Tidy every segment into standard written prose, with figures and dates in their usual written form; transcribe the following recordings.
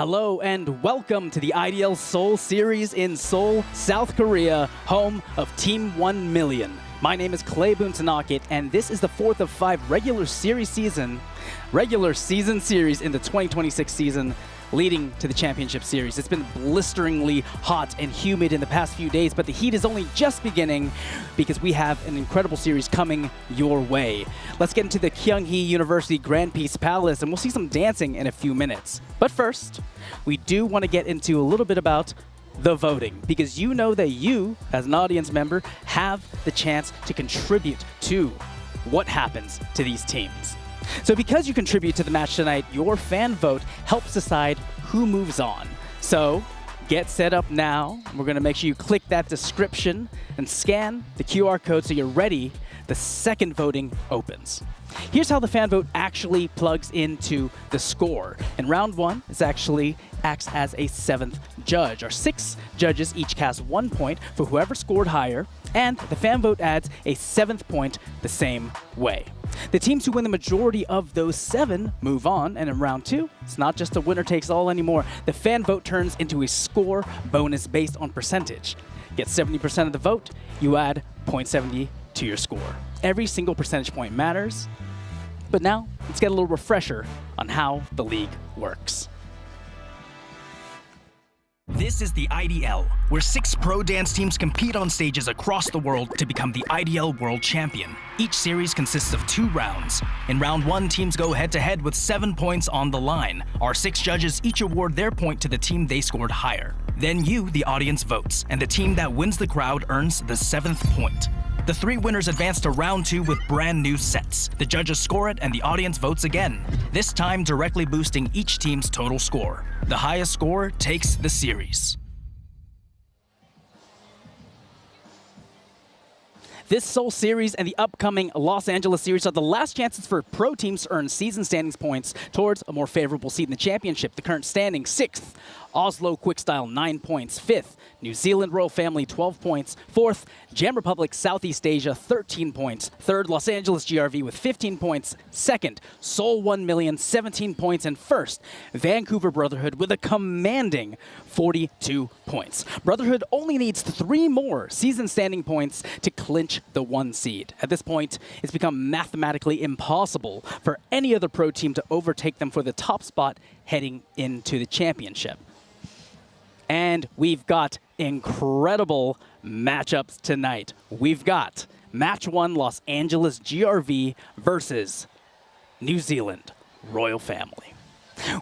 Hello and welcome to the IDL Seoul Series in Seoul, South Korea, home of Team 1 Million. My name is Clay-Boon Tanakit, and this is the fourth of 5 regular season series in the 2026 season, leading to the championship series. It's been blisteringly hot and humid in the past few days, but the heat is only just beginning because we have an incredible series coming your way. Let's get into the Kyung University Grand Peace Palace, and we'll see some dancing in a few minutes. But first, we do want to get into a little bit about the voting, because you know that you, as an audience member, have the chance to contribute to what happens to these teams. So because you contribute to the match tonight, your fan vote helps decide who moves on. So get set up now. We're going to make sure you click that description and scan the QR code so you're ready. The second voting opens. Here's how the fan vote actually plugs into the score. In round 1, it actually acts as a 7th judge. Our 6 judges each cast 1 point for whoever scored higher, and the fan vote adds a 7th point the same way. The teams who win the majority of those 7 move on, and in round 2, it's not just a winner takes all anymore. The fan vote turns into a score bonus based on percentage. Get 70% of the vote, you add 0.70 to your score. Every single percentage point matters. But now, let's get a little refresher on how the league works. This is the IDL, where 6 pro dance teams compete on stages across the world to become the IDL World Champion. Each series consists of 2 rounds. In round 1, teams go head-to-head with 7 points on the line. Our 6 judges each award their point to the team they scored higher. Then you, the audience, votes, and the team that wins the crowd earns the 7th point. The 3 winners advance to round 2 with brand new sets. The judges score it and the audience votes again, this time directly boosting each team's total score. The highest score takes the series. This Seoul series and the upcoming Los Angeles series are the last chances for pro teams to earn season standings points towards a more favorable seat in the championship. The current standing: 6th, Oslo Quickstyle 9 points, 5th, New Zealand Royal Family 12 points, 4th, Jam Republic Southeast Asia 13 points, 3rd, Los Angeles GRV with 15 points, 2nd, Seoul 1 Million 17 points, and 1st, Vancouver Brotherhood with a commanding 42 points. Brotherhood only needs 3 more season standing points to clinch the 1 seed. At this point, it's become mathematically impossible for any other pro team to overtake them for the top spot heading into the championship. And we've got incredible matchups tonight. We've got Match 1 Los Angeles GRV versus New Zealand Royal Family.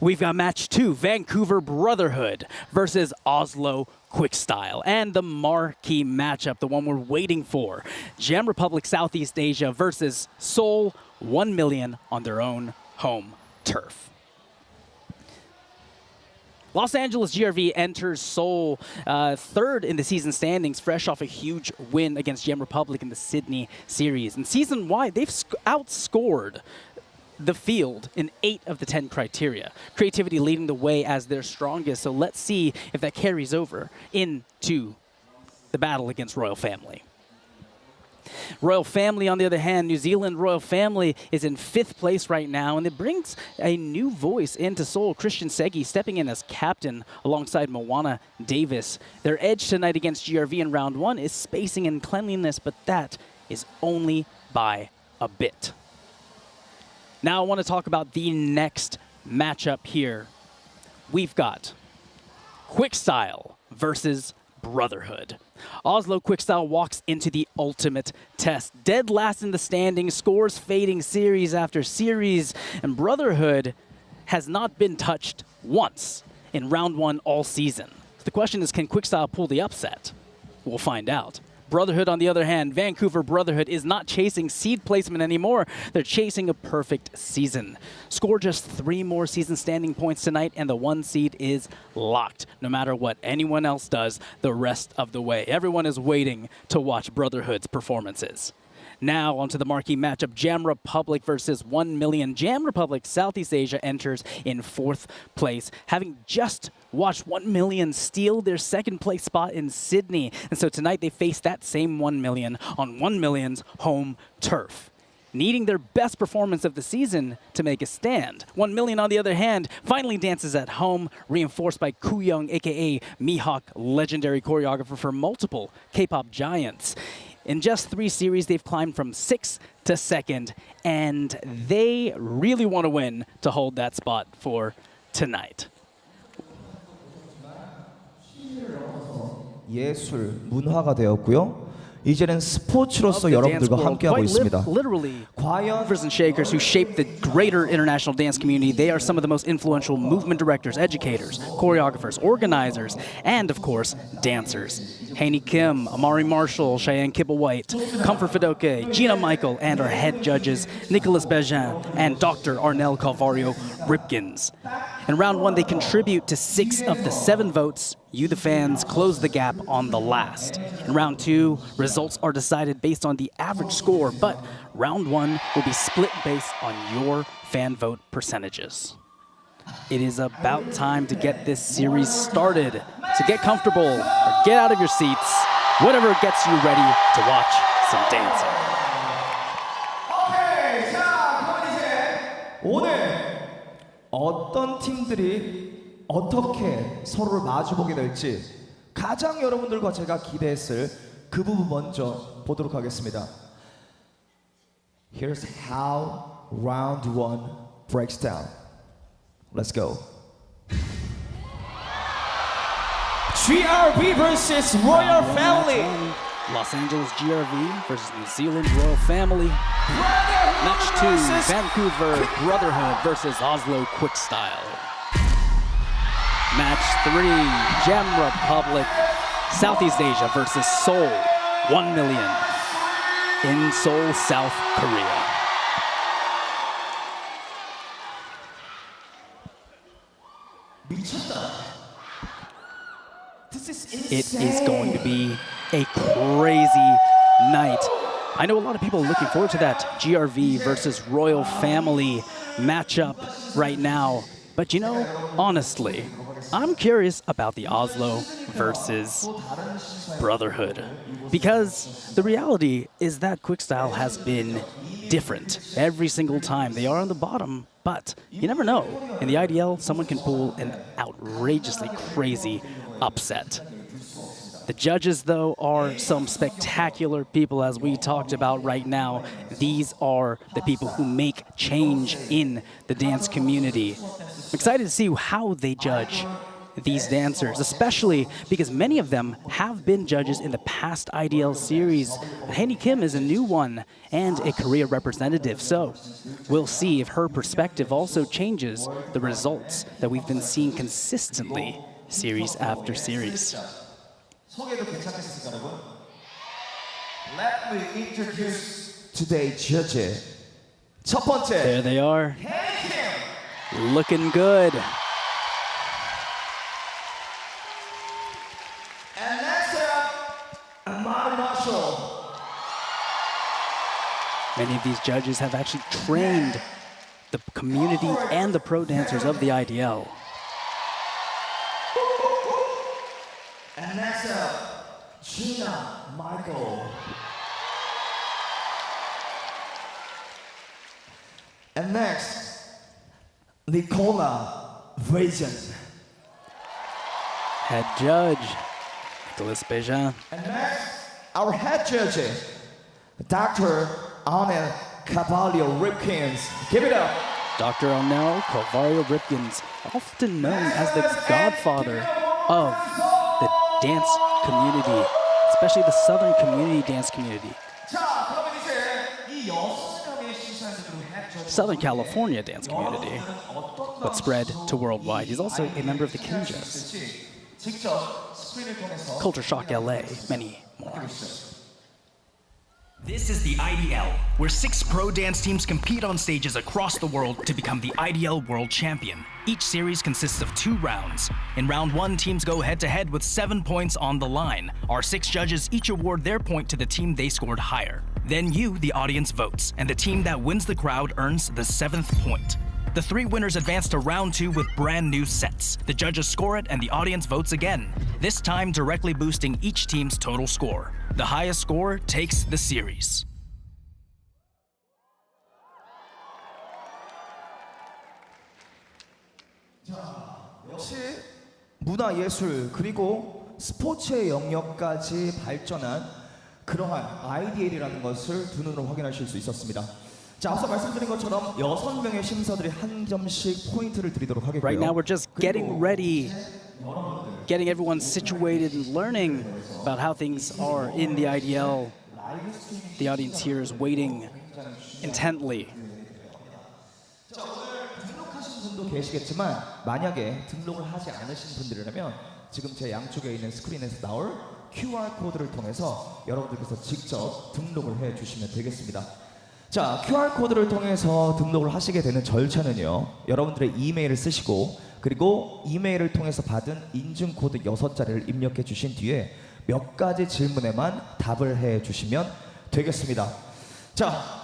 We've got Match 2 Vancouver Brotherhood versus Oslo Quickstyle. And the marquee matchup, the one we're waiting for, Jam Republic Southeast Asia versus Seoul 1 Million on their own home turf. Los Angeles GRV enters Seoul 3rd in the season standings, fresh off a huge win against Jam Republic in the Sydney series. And season-wide, they've outscored the field in 8 of the 10 criteria. Creativity leading the way as their strongest, so let's see if that carries over into the battle against Royal Family. Royal Family, on the other hand, New Zealand Royal Family is in 5th place right now, and it brings a new voice into Seoul. Christian Segi stepping in as captain alongside Moana Davis. Their edge tonight against GRV in round 1 is spacing and cleanliness, but that is only by a bit. Now I want to talk about the next matchup here. We've got Quickstyle versus Brotherhood. Oslo Quickstyle walks into the ultimate test. Dead last in the standings, scores fading series after series, and Brotherhood has not been touched once in round 1 all season. The question is, can Quickstyle pull the upset? We'll find out. Brotherhood, on the other hand, Vancouver Brotherhood is not chasing seed placement anymore. They're chasing a perfect season. Score just 3 more season standing points tonight, and the 1 seed is locked, no matter what anyone else does the rest of the way. Everyone is waiting to watch Brotherhood's performances. Now onto the marquee matchup, Jam Republic versus 1 Million. Jam Republic Southeast Asia enters in 4th place, having just watched 1 Million steal their 2nd place spot in Sydney. And so tonight they face that same 1 Million on 1 Million's home turf. needing their best performance of the season to make a stand. 1 Million, on the other hand, finally dances at home, reinforced by Kyung, aka Mihawk, legendary choreographer for multiple K-pop giants. In just 3 series, they've climbed from 6th to 2nd, and they really want to win to hold that spot for tonight. 예술, 문화가 되었고요. 이제는 스포츠로서 여러분들과 함께하고 있습니다. Literally, movers and shakers who shape the greater international dance community. They are some of the most influential movement directors, educators, choreographers, organizers, and of course, dancers. Haney Kim, Amari Marshall, Cheyenne Kibble-White, Comfort Fidoke, Gina Michael, and our head judges, Nicholas Bejin and Dr. Arnel Calvario Ripkins. In round 1, they contribute to 6 of the 7 votes. You, the fans, close the gap on the last. In round 2, results are decided based on the average score, but round 1 will be split based on your fan vote percentages. It is about time to get this series started. So get comfortable or get out of your seats, whatever gets you ready to watch some dancing. 오늘 어떤 팀들이 어떻게 서로를 마주보게 될지 가장 여러분들과 제가 기대했을 그 부분 먼저 보도록 하겠습니다. Here's how round 1 breaks down. Let's go. GRV versus Royal Family. Los Angeles GRV versus New Zealand Royal Family. Match 2, Vancouver Brotherhood versus Oslo Quickstyle. Match 3, Gem Republic, Southeast Asia versus Seoul, 1 Million in Seoul, South Korea. It is going to be a crazy night. I know a lot of people are looking forward to that GRV versus Royal Family matchup right now. But you know, honestly, I'm curious about the Oslo versus Brotherhood. Because the reality is that Quickstyle has been different every single time. They are on the bottom, but you never know. In the IDL, someone can pull an outrageously crazy upset. The judges, though, are some spectacular people, as we talked about right now. These are the people who make change in the dance community. I'm excited to see how they judge these dancers, especially because many of them have been judges in the past IDL series. But Haney Kim is a new one and a Korea representative, so we'll see if her perspective also changes the results that we've been seeing consistently series after series. Let me introduce today's judges. 첫 번째. There they are. Looking good. And next up, Amari Marshall. Many of these judges have actually trained the community and the pro dancers of the IDL. And next up, Gina Michael. And next, Nicola Vazen. Head judge, Nicholas Bejin. And next, our head judge, Dr. Arnel Calvario Ripkins. Give it up. Dr. Arnel Calvario Ripkins, often known as the godfather of the dance community, especially the Southern community dance community. Southern California dance community, but spread to worldwide. He's also a member of the Kinjas, Culture Shock LA, many more. This is the IDL, where 6 pro dance teams compete on stages across the world to become the IDL World Champion. Each series consists of 2 rounds. In round 1, teams go head-to-head with 7 points on the line. Our 6 judges each award their point to the team they scored higher. Then you, the audience, votes, and the team that wins the crowd earns the 7th point. The 3 winners advance to round 2 with brand new sets. The judges score it and the audience votes again, this time directly boosting each team's total score. The highest score takes the series. 역시 문화 예술 그리고 스포츠의 영역까지 발전한 그러한 IDL이라는 것을 두 눈으로 확인하실 수 있었습니다. 자, 앞서 말씀드린 것처럼 6명의 심사들이 한 점씩 포인트를 드리도록 하겠고요. Right now we're just getting ready, getting everyone situated and learning about how things are in the IDL. The audience here is waiting intently. 등록하신 분도 계시겠지만 만약에 등록을 하지 않으신 분들이라면 지금 제 양쪽에 있는 스크린에서 나올 QR 코드를 통해서 여러분들께서 직접 등록을 해 주시면 되겠습니다. 자, QR 코드를 통해서 등록을 하시게 되는 절차는요. 여러분들의 이메일을 쓰시고 그리고 이메일을 통해서 받은 인증 코드 6자리를 입력해 주신 뒤에 몇 가지 질문에만 답을 해 주시면 되겠습니다. 자,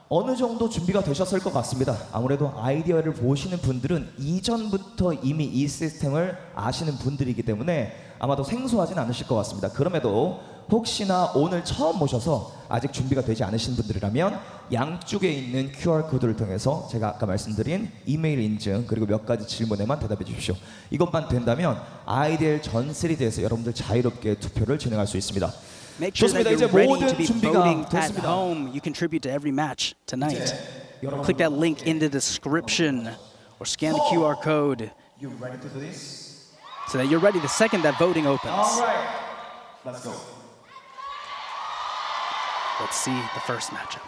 어느 정도 준비가 되셨을 것 같습니다. 아무래도 아이디어를 보시는 분들은 이전부터 이미 이 시스템을 아시는 분들이기 때문에 아마도 생소하진 않으실 것 같습니다. 그럼에도 혹시나 오늘 처음 보셔서 아직 준비가 되지 않으신 분들이라면 양쪽에 있는 QR코드를 통해서 제가 아까 말씀드린 이메일 인증 그리고 몇 가지 질문에만 대답해 주십시오. 이것만 된다면 IDL 전 시리즈에서 여러분들 자유롭게 투표를 진행할 수 있습니다. Make sure that 좋습니다. 이제 you're ready to 모든 be 준비가 voting at 됐습니다. home. You contribute to every match tonight. Click that link in the description or scan the QR code You ready to do this? so that you're ready the second that voting opens. All right. Let's go. Let's see the first matchup.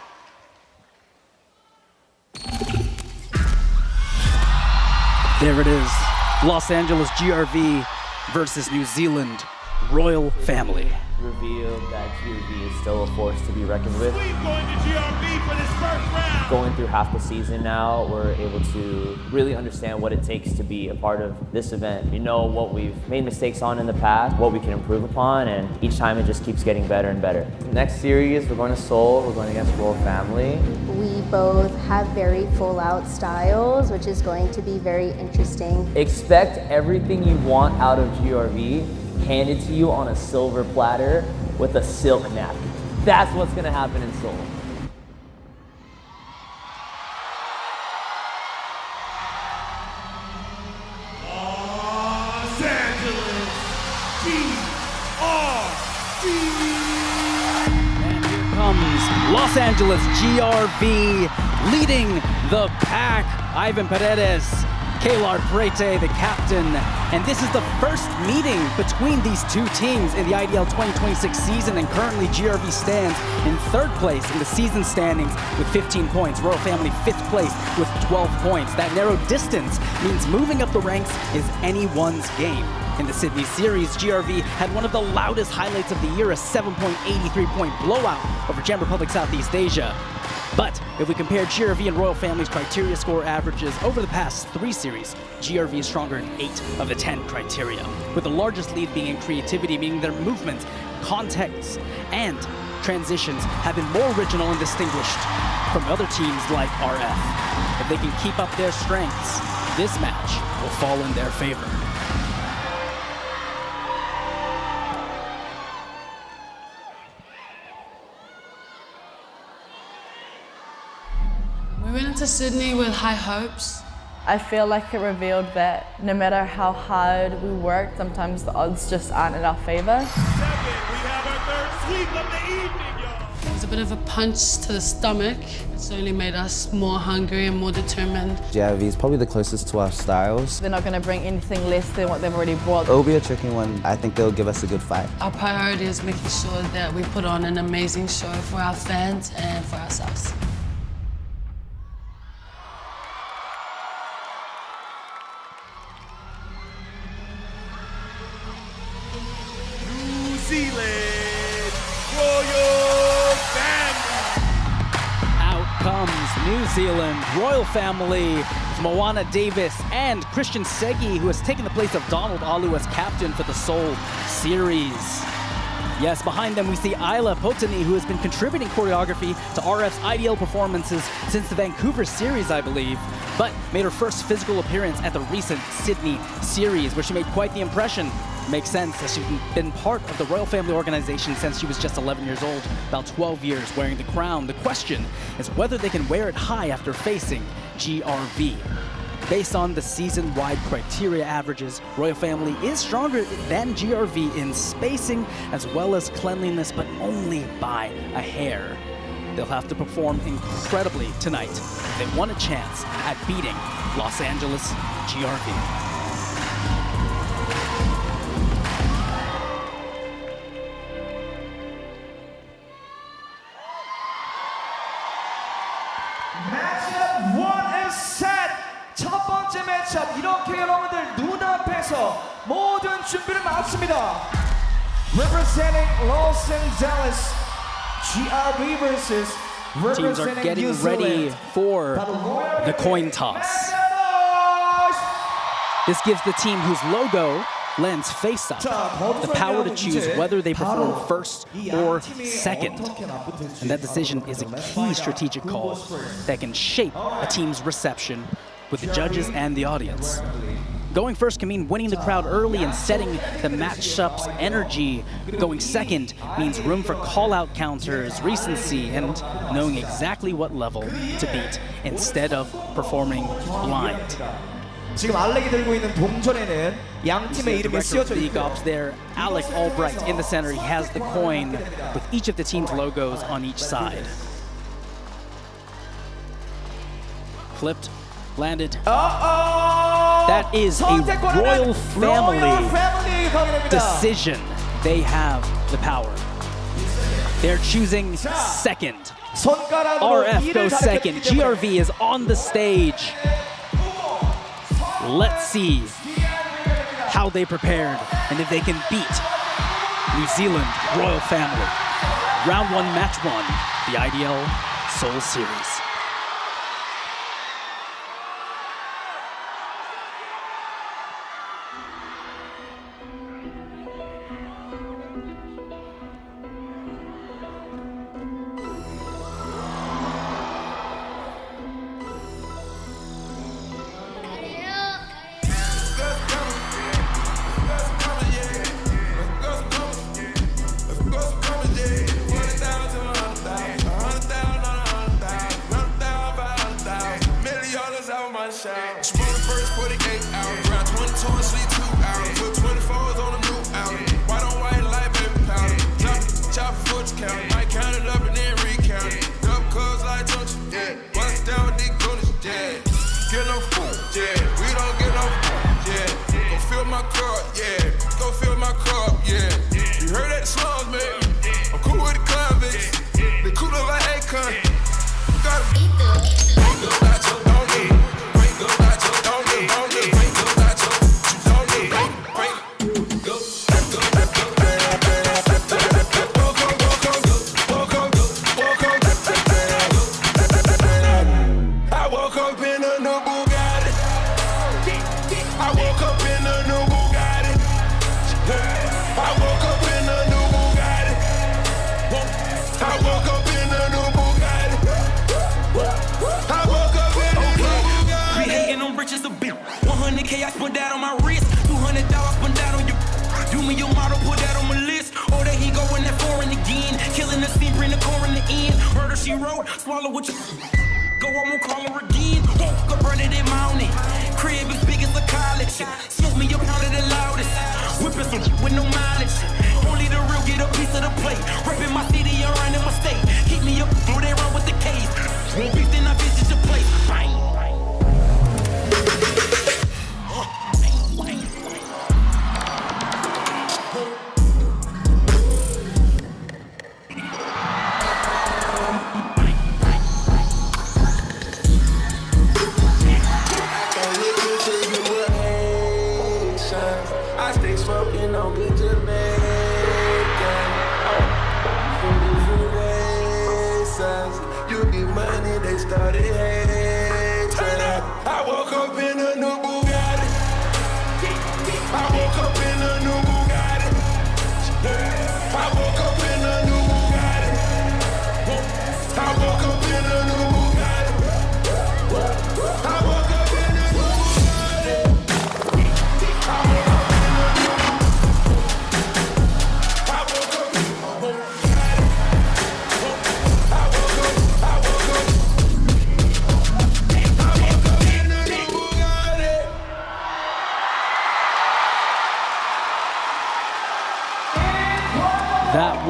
There it is. Los Angeles GRV versus New Zealand Royal Family. Revealed that GRV is still a force to be reckoned with. Going to GRV for this first round. Going through half the season now, we're able to really understand what it takes to be a part of this event. We know what we've made mistakes on in the past, what we can improve upon, and each time it just keeps getting better and better. Next series, we're going to Seoul. We're going against Royal Family. We both have very full-out styles, which is going to be very interesting. Expect everything you want out of GRV handed to you on a silver platter with a silk napkin. That's what's going to happen in Seoul. Los Angeles GRV. And here comes Los Angeles GRV leading the pack. Ivan Paredes, Kalar Prete, the captain. And this is the first meeting between these two teams in the IDL 2026 season, and currently GRV stands in third place in the season standings with 15 points. Royal Family fifth place with 12 points. That narrow distance means moving up the ranks is anyone's game. In the Sydney series, GRV had one of the loudest highlights of the year, a 7.83-point blowout over Czech Republic Southeast Asia. But if we compare GRV and Royal Family's criteria score averages over the past 3 series, GRV is stronger in 8 of the 10 criteria, with the largest lead being in creativity, meaning their movements, contexts, and transitions have been more original and distinguished from other teams like RF. If they can keep up their strengths, this match will fall in their favor. We went into Sydney with high hopes. I feel like it revealed that no matter how hard we work, sometimes the odds just aren't in our favor. Second, we have our third sweep of the evening, y'all. It was a bit of a punch to the stomach. It's only made us more hungry and more determined. JRV is probably the closest to our styles. They're not going to bring anything less than what they've already brought. It'll be a tricky one. I think they'll give us a good fight. Our priority is making sure that we put on an amazing show for our fans and for ourselves. New Zealand Royal Family. Out comes New Zealand Royal Family with Moana Davis and Christian Segi, who has taken the place of Donald Alu as captain for the Seoul series. Yes, behind them we see Isla Potani, who has been contributing choreography to RF's IDL performances since the Vancouver series, I believe, but made her first physical appearance at the recent Sydney series, where she made quite the impression. Makes sense, as she's been part of the Royal Family organization since she was just 11 years old, about 12 years wearing the crown. The question is whether they can wear it high after facing GRV. Based on the season-wide criteria averages, Royal Family is stronger than GRV in spacing as well as cleanliness, but only by a hair. They'll have to perform incredibly tonight if they want a chance at beating Los Angeles GRV. Matchup 1 is set. 첫 번째 매치업 이렇게 여러분들 눈앞에서 모든 준비를 마쳤습니다. Representing Los Angeles GRV versus Teams are getting ready for the coin toss. This gives the team whose logo lends face-up the power to choose whether they perform first or second. And that decision is a key strategic call that can shape a team's reception with the judges and the audience. Going first can mean winning the crowd early and setting the matchup's energy. Going second means room for call-out counters, recency, and knowing exactly what level to beat instead of performing blind. 지금 알렉이 들고 있는 동전에는 양 팀의 이름이 쓰여져 League 있고요. Ops there, Alec Albright in the center. He has the coin with each of the team's logos on each side. Flipped, landed. That is a Royal Family decision. They have the power. They're choosing second. RF goes second. GRV is on the stage. Let's see how they prepared and if they can beat New Zealand Royal Family. Round 1, match 1, the IDL Seoul Series.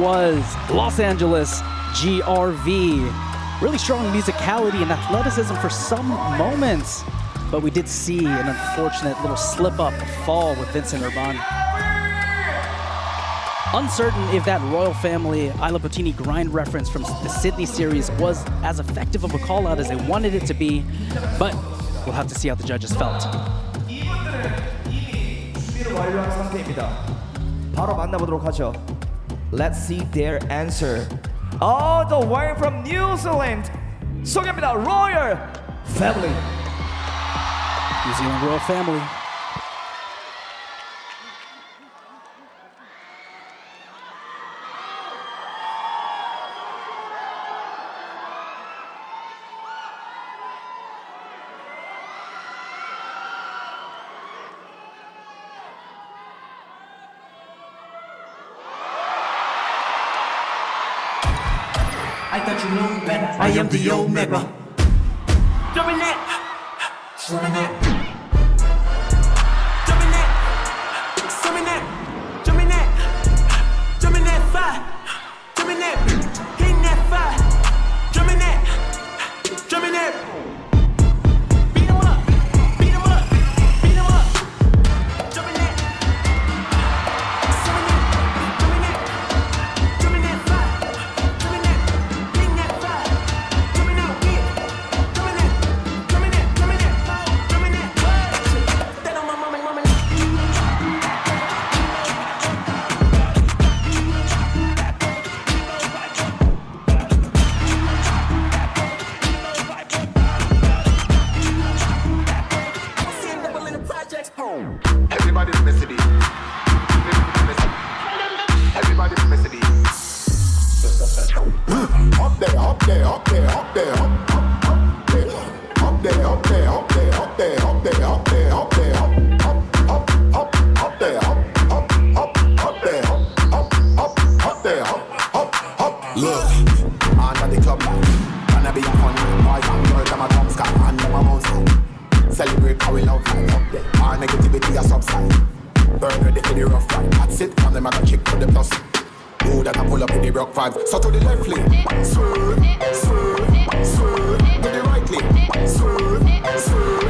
was Los Angeles GRV. Really strong musicality and athleticism for some moments, but we did see an unfortunate little slip-up fall with Vincent Urban. Uncertain if that Royal Family Isla Botini grind reference from the Sydney series was as effective of a call-out as they wanted it to be, but we'll have to see how the judges felt. 준비를 완료한 상태입니다. 바로 만나보도록 하죠. Let's see their answer. All the way from New Zealand. 소개합니다. Royal Family. New Zealand Royal Family. I thought you knew better. I am the Omega. Jumping that. Jumping that. Jumping that. Jumping that. Jumping that. Jumping that fire. Jumping that. Hitting that fire. Jumping that. Jumping that. Beat 'em up. Beat 'em up. Beat 'em up. Jumping that. Jumping that. Jumping that. Jumping that fire. Jumping that. Hitting that fire. Jumping out. Yeah. Jumping that. Jumping that. Jumping that. Jumping that. That on my mama. Everybody's messy. Everybody's messy. Up there, up there, up there, up there, up there, up there, up there, up there, up there, up there, up there, up there, up there, up there, up there, up. Look, under the club, wanna be a fun boy, and girl, them a come sky, and them a bounce. Celebrate how we love life up there. Our negativity a subside. Burn ready for the rough ride. That's it, from them I got chick to the plus. Do that I pull up in the rock 5. So to the left lane, swerve, swerve, swerve. To the right lane, swerve, swerve,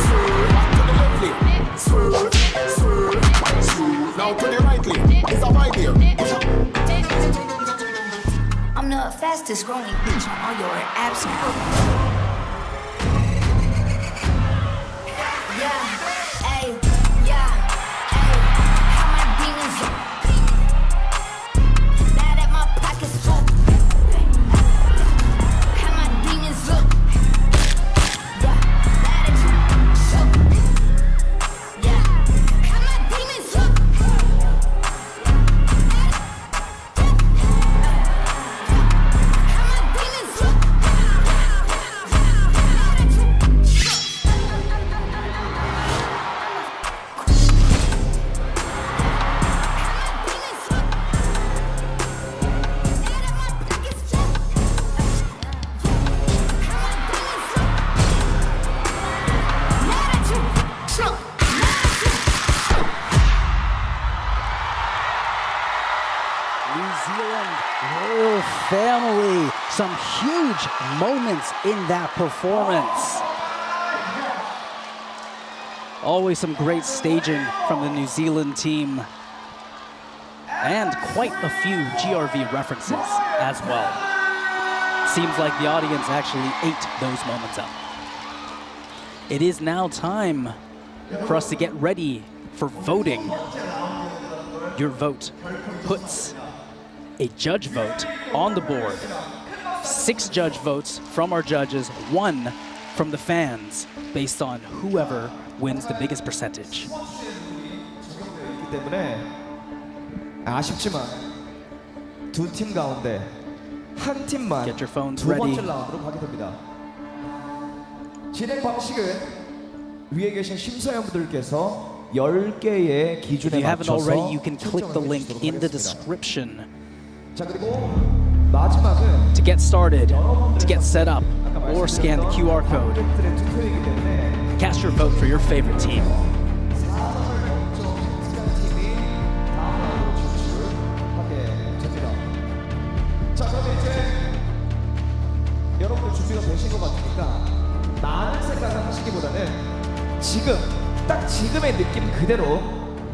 swerve. To the left lane, swerve, swerve, swerve. Now to the right lane, it's a right here. I'm the fastest growing bitch on all your apps. Yeah, ayy, yeah, ayy. How my demons look. Now that my pockets full. How my demons look. Yeah, now that you shook. Yeah, how my demons look. How my demons look. New Zealand Royal Family. Some huge moments in that performance. Always some great staging from the New Zealand team. And quite a few GRV references as well. Seems like the audience actually ate those moments up. It is now time for us to get ready for voting. Your vote puts a judge vote on the board. 6 judge votes from our judges, 1 from the fans, based on whoever wins the biggest percentage. 때문에 아쉽지만 두 팀 가운데 한 팀만 Get your phones 두 ready. 번째 라운드로 가게 됩니다. 진행 방식은 위에 계신 심사위원분들께서 10개의 If 기준에 you haven't 맞춰서 already, you can click the link 추첨을 in the 해주시도록 description. 자 그리고 마지막은 To get started, to get set up, or scan the QR code. 관객들의 투표이기 때문에 Cast your vote for your favorite team. 팀이 다음 라운드로 진출하게 됩니다. 준비가 되신 것 같으니까 많은 생각을 하시기보다는 지금 딱 지금의 느낌 그대로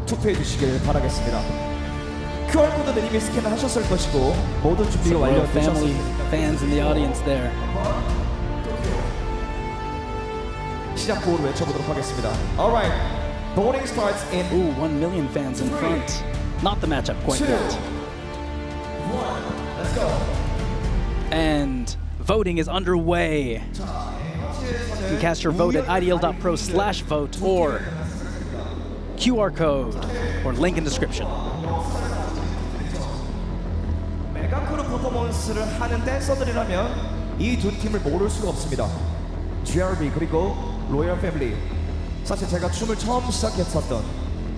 투표해 주시길 바라겠습니다. QR코드는 이미 스캔을 하셨을 것이고 모든 준비가 Royal family 완료되셨습니다. fans in the audience there. 시작 구호를 외쳐보도록 하겠습니다. Alright, voting starts in Ooh, 1 million fans in front. Not the matchup quite 2, 1, yet. let's go. And voting is underway. You can cast your vote at idl.pro/vote or QR code or link in description. 메가크루 퍼포먼스를 하는 댄서들이라면 이 두 팀을 모를 수가 없습니다. JRB 그리고 로열 패밀리. 사실 제가 춤을 처음 시작했었던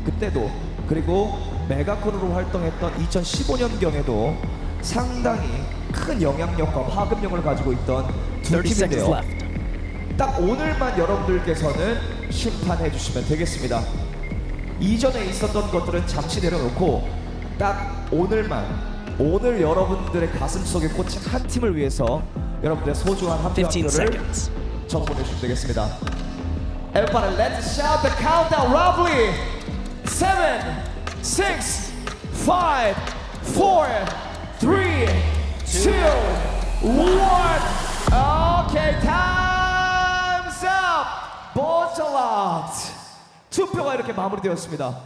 그때도 그리고 메가크루로 활동했던 2015년경에도 상당히 큰 영향력과 파급력을 가지고 있던 두 30 seconds 팀인데요. left. 딱 오늘만 여러분들께서는 심판해 주시면 되겠습니다. 이전에 있었던 것들은 잠시 내려놓고 딱 오늘 여러분들의 가슴속에 꽂힌 한 팀을 위해서 여러분들의 소중한 한 표 한 15 표를 seconds. 적어보내 주시면 되겠습니다. Everybody, let's shout the countdown roughly. 7, 6, 5, 4, 3, 2, 1. Okay, time's up. Both locked. 투표가 이렇게 마무리되었습니다.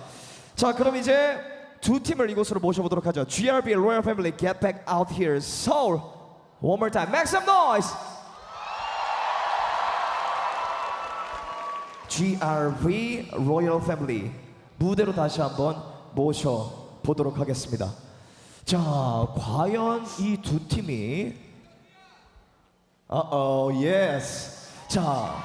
자, 그럼 이제 두 팀을 이곳으로 모셔보도록 하죠. GRB Royal Family, get back out here. Seoul. One more time. Make some noise. GRB Royal Family 무대로 다시 한번 모셔보도록 하겠습니다. 자, 과연 이 두 팀이 yes. 자,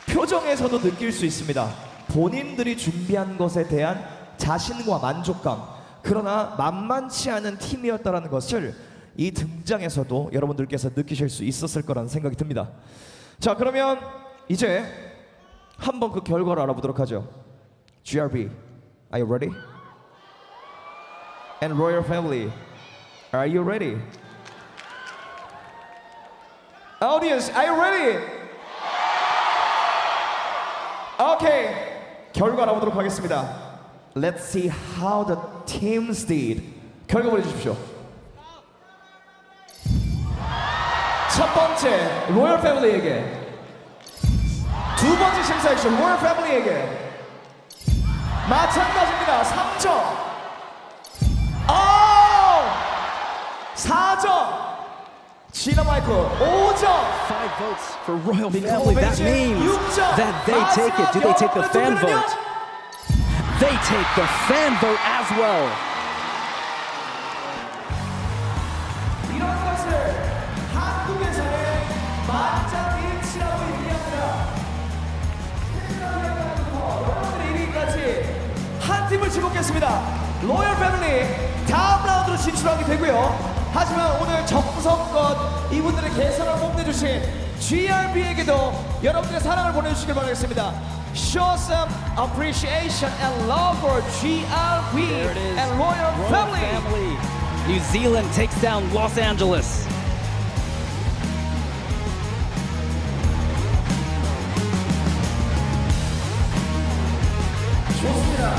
표정에서도 느낄 수 있습니다. 본인들이 준비한 것에 대한 자신과 만족감. 그러나 만만치 않은 팀이었다라는 것을 이 등장에서도 여러분들께서 느끼실 수 있었을 거라는 생각이 듭니다. 자, 그러면 이제 한번 그 결과를 알아보도록 하죠. GRB, are you ready? And Royal Family, are you ready? Audience, are you ready? Okay, 결과 알아보도록 하겠습니다. Let's see how the teams did. 결과 보여주십시오. 첫 번째 로열 패밀리에게, 두 번째 심사위원 로열 패밀리에게 마찬가지입니다. 3점. 4점. 지나마이크 5점. 5 votes for Royal Family. That means that they take it. Do they take the fan vote? They take the fan vote as well. 이런 것을 한국에서는 만장일치라고 얘기합니다. 여러분들 1위까지 한 팀을 지목했습니다. 로열 패밀리 다음 라운드로 진출하게 되고요. 하지만 오늘 정성껏 이분들의 개선을 뽐내주신 GRB에게도 여러분들의 사랑을 보내주시길 바라겠습니다. Show some appreciation and love for GRB and Royal Family. New Zealand takes down Los Angeles. 좋습니다.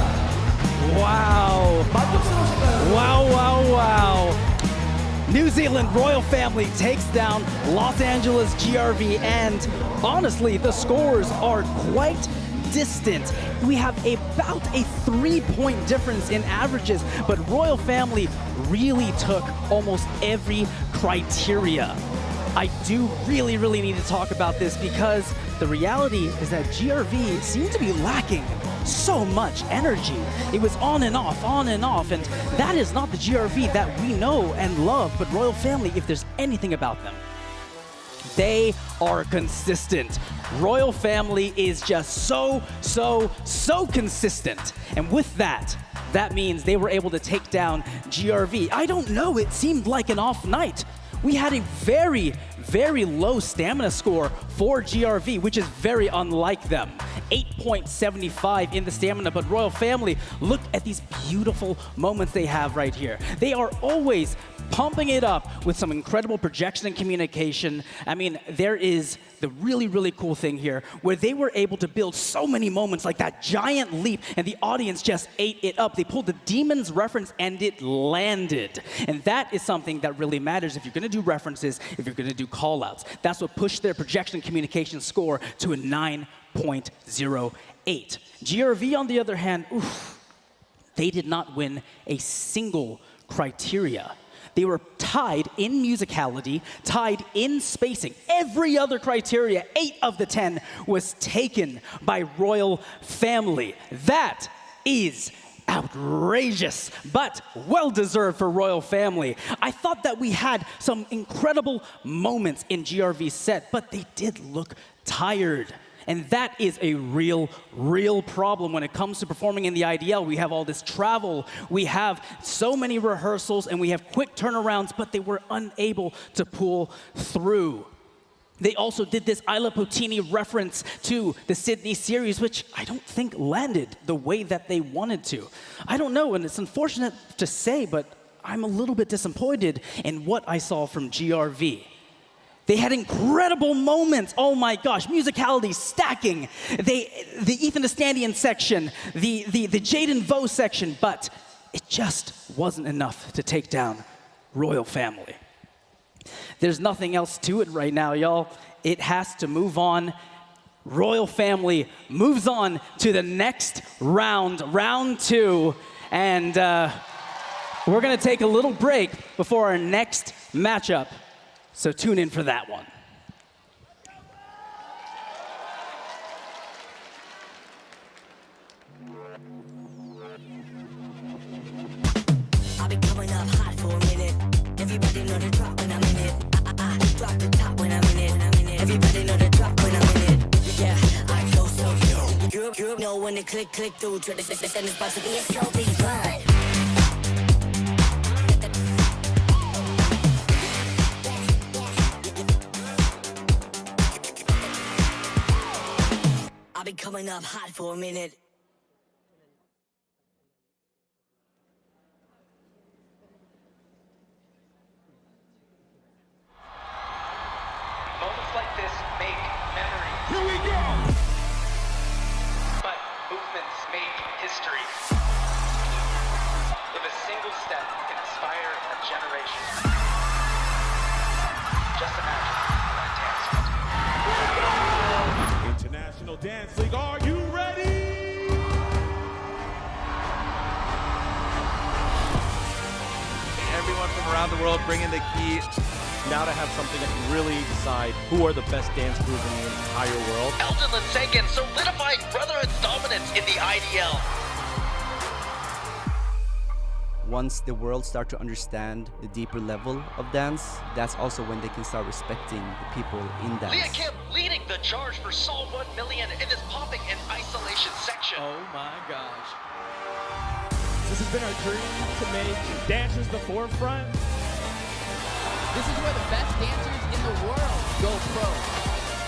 Wow. 만족스러우신가요? Wow. New Zealand Royal Family takes down Los Angeles GRV, and honestly, the scores are quite distant. We have about a 3-point difference in averages, but Royal Family really took almost every criteria. I do really need to talk about this because the reality is that GRV seemed to be lacking so much energy. It was on and off, and that is not the GRV that we know and love. But Royal Family, if there's anything about them, they are consistent. Royal Family is just so consistent. And with that, that means they were able to take down GRV. I don't know, it seemed like an off night. We had a very low stamina score for GRV, which is very unlike them. 8.75 in the stamina, but Royal Family, look at these beautiful moments they have right here. They are always pumping it up with some incredible projection and communication. I mean, there is the really, really cool thing here where they were able to build so many moments like that giant leap, and the audience just ate it up. They pulled the Demons reference and it landed. And that is something that really matters if you're going to do references, if you're going to do call-outs. That's what pushed their projection and communication score to a 9.08. GRV, on the other hand, they did not win a single criteria. They were tied in musicality, tied in spacing. Every other criteria, 8 of the 10, was taken by Royal Family. That is outrageous, but well-deserved for Royal Family. I thought that we had some incredible moments in GRV's set, but they did look tired. And that is a real, real problem when it comes to performing in the IDL. We have all this travel, we have so many rehearsals, and we have quick turnarounds, but they were unable to pull through. They also did this Isla Potini reference to the Sydney series, which I don't think landed the way that they wanted to. I don't know, and it's unfortunate to say, but I'm a little bit disappointed in what I saw from GRV. They had incredible moments. Oh my gosh, musicality, stacking. The Ethan Estandian section, the Jaden Vo section, but it just wasn't enough to take down Royal Family. There's nothing else to it right now, y'all. It has to move on. Royal Family moves on to the next round, round 2, and we're gonna take a little break before our next matchup. So tune in for that one. I'll be coming up hot for a minute. Everybody know the drop when I'm in it. I drop the top when I'm in it. Everybody know the drop when I'm in it. Yeah, I go so you know when they click through. Try to send this box to be a slow beat ride. I'll be coming up hot for a minute. Moments like this make memories. Here we go! But movements make history. If a single step can inspire a generation, just imagine that dance. International Dance League, are you ready? Everyone from around the world bringing the key. Now to have something that can really decide who are the best dance crews in the entire world. Elgin Linsegan solidifying Brotherhood's dominance in the IDL. Once the world start to understand the deeper level of dance, that's also when they can start respecting the people in dance. Leah Kim leading the charge for Seoul 1 million in this popping and isolation section. Oh my gosh. This has been our dream to make dancers the forefront. This is where the best dancers in the world go pro.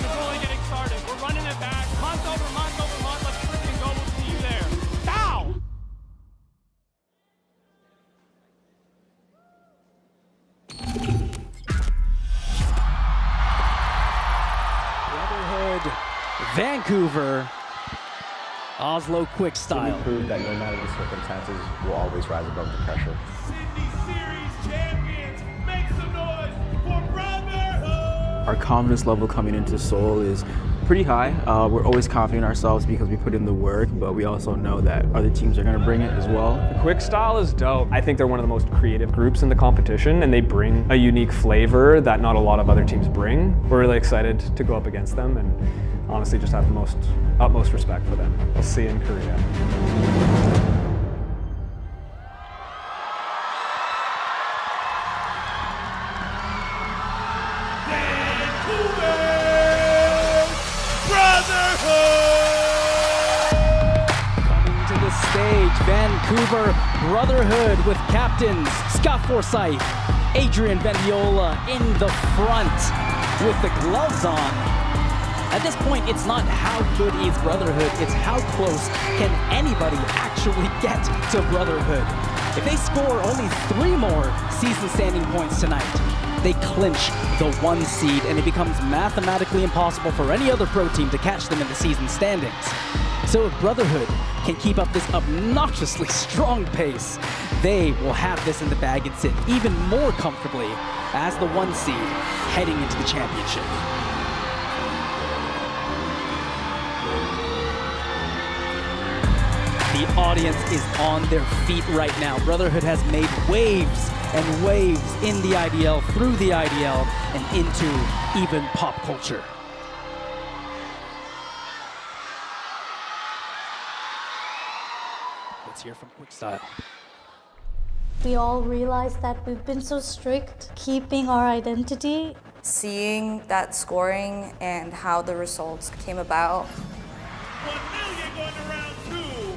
It's only getting started. We're running it back month over month over month. Let's freaking go. We'll see you there. Bow! Brotherhood, Vancouver, Oslo quick style. We proved that no matter the circumstances, we'll always rise above the pressure. Sydney Series champions, make some noise for Brotherhood! Our confidence level coming into Seoul is pretty high. We're always confident in ourselves because we put in the work, but we also know that other teams are going to bring it as well. The quick style is dope. I think they're one of the most creative groups in the competition, and they bring a unique flavor that not a lot of other teams bring. We're really excited to go up against them, and honestly just have the utmost respect for them. We'll see you in Korea. Coming to the stage, Vancouver Brotherhood with captains Scott Forsyth, Adrian Vendiola in the front with the gloves on. At this point, it's not how good is Brotherhood, it's how close can anybody actually get to Brotherhood. If they score only 3 more season standing points tonight, they clinch the 1 seed, and it becomes mathematically impossible for any other pro team to catch them in the season standings. So if Brotherhood can keep up this obnoxiously strong pace, they will have this in the bag and sit even more comfortably as the 1 seed heading into the championship. The audience is on their feet right now. Brotherhood has made waves and waves in the IDL, through the IDL, and into even pop culture. Let's hear from Quickstyle. We all realize that we've been so strict keeping our identity. Seeing that scoring and how the results came about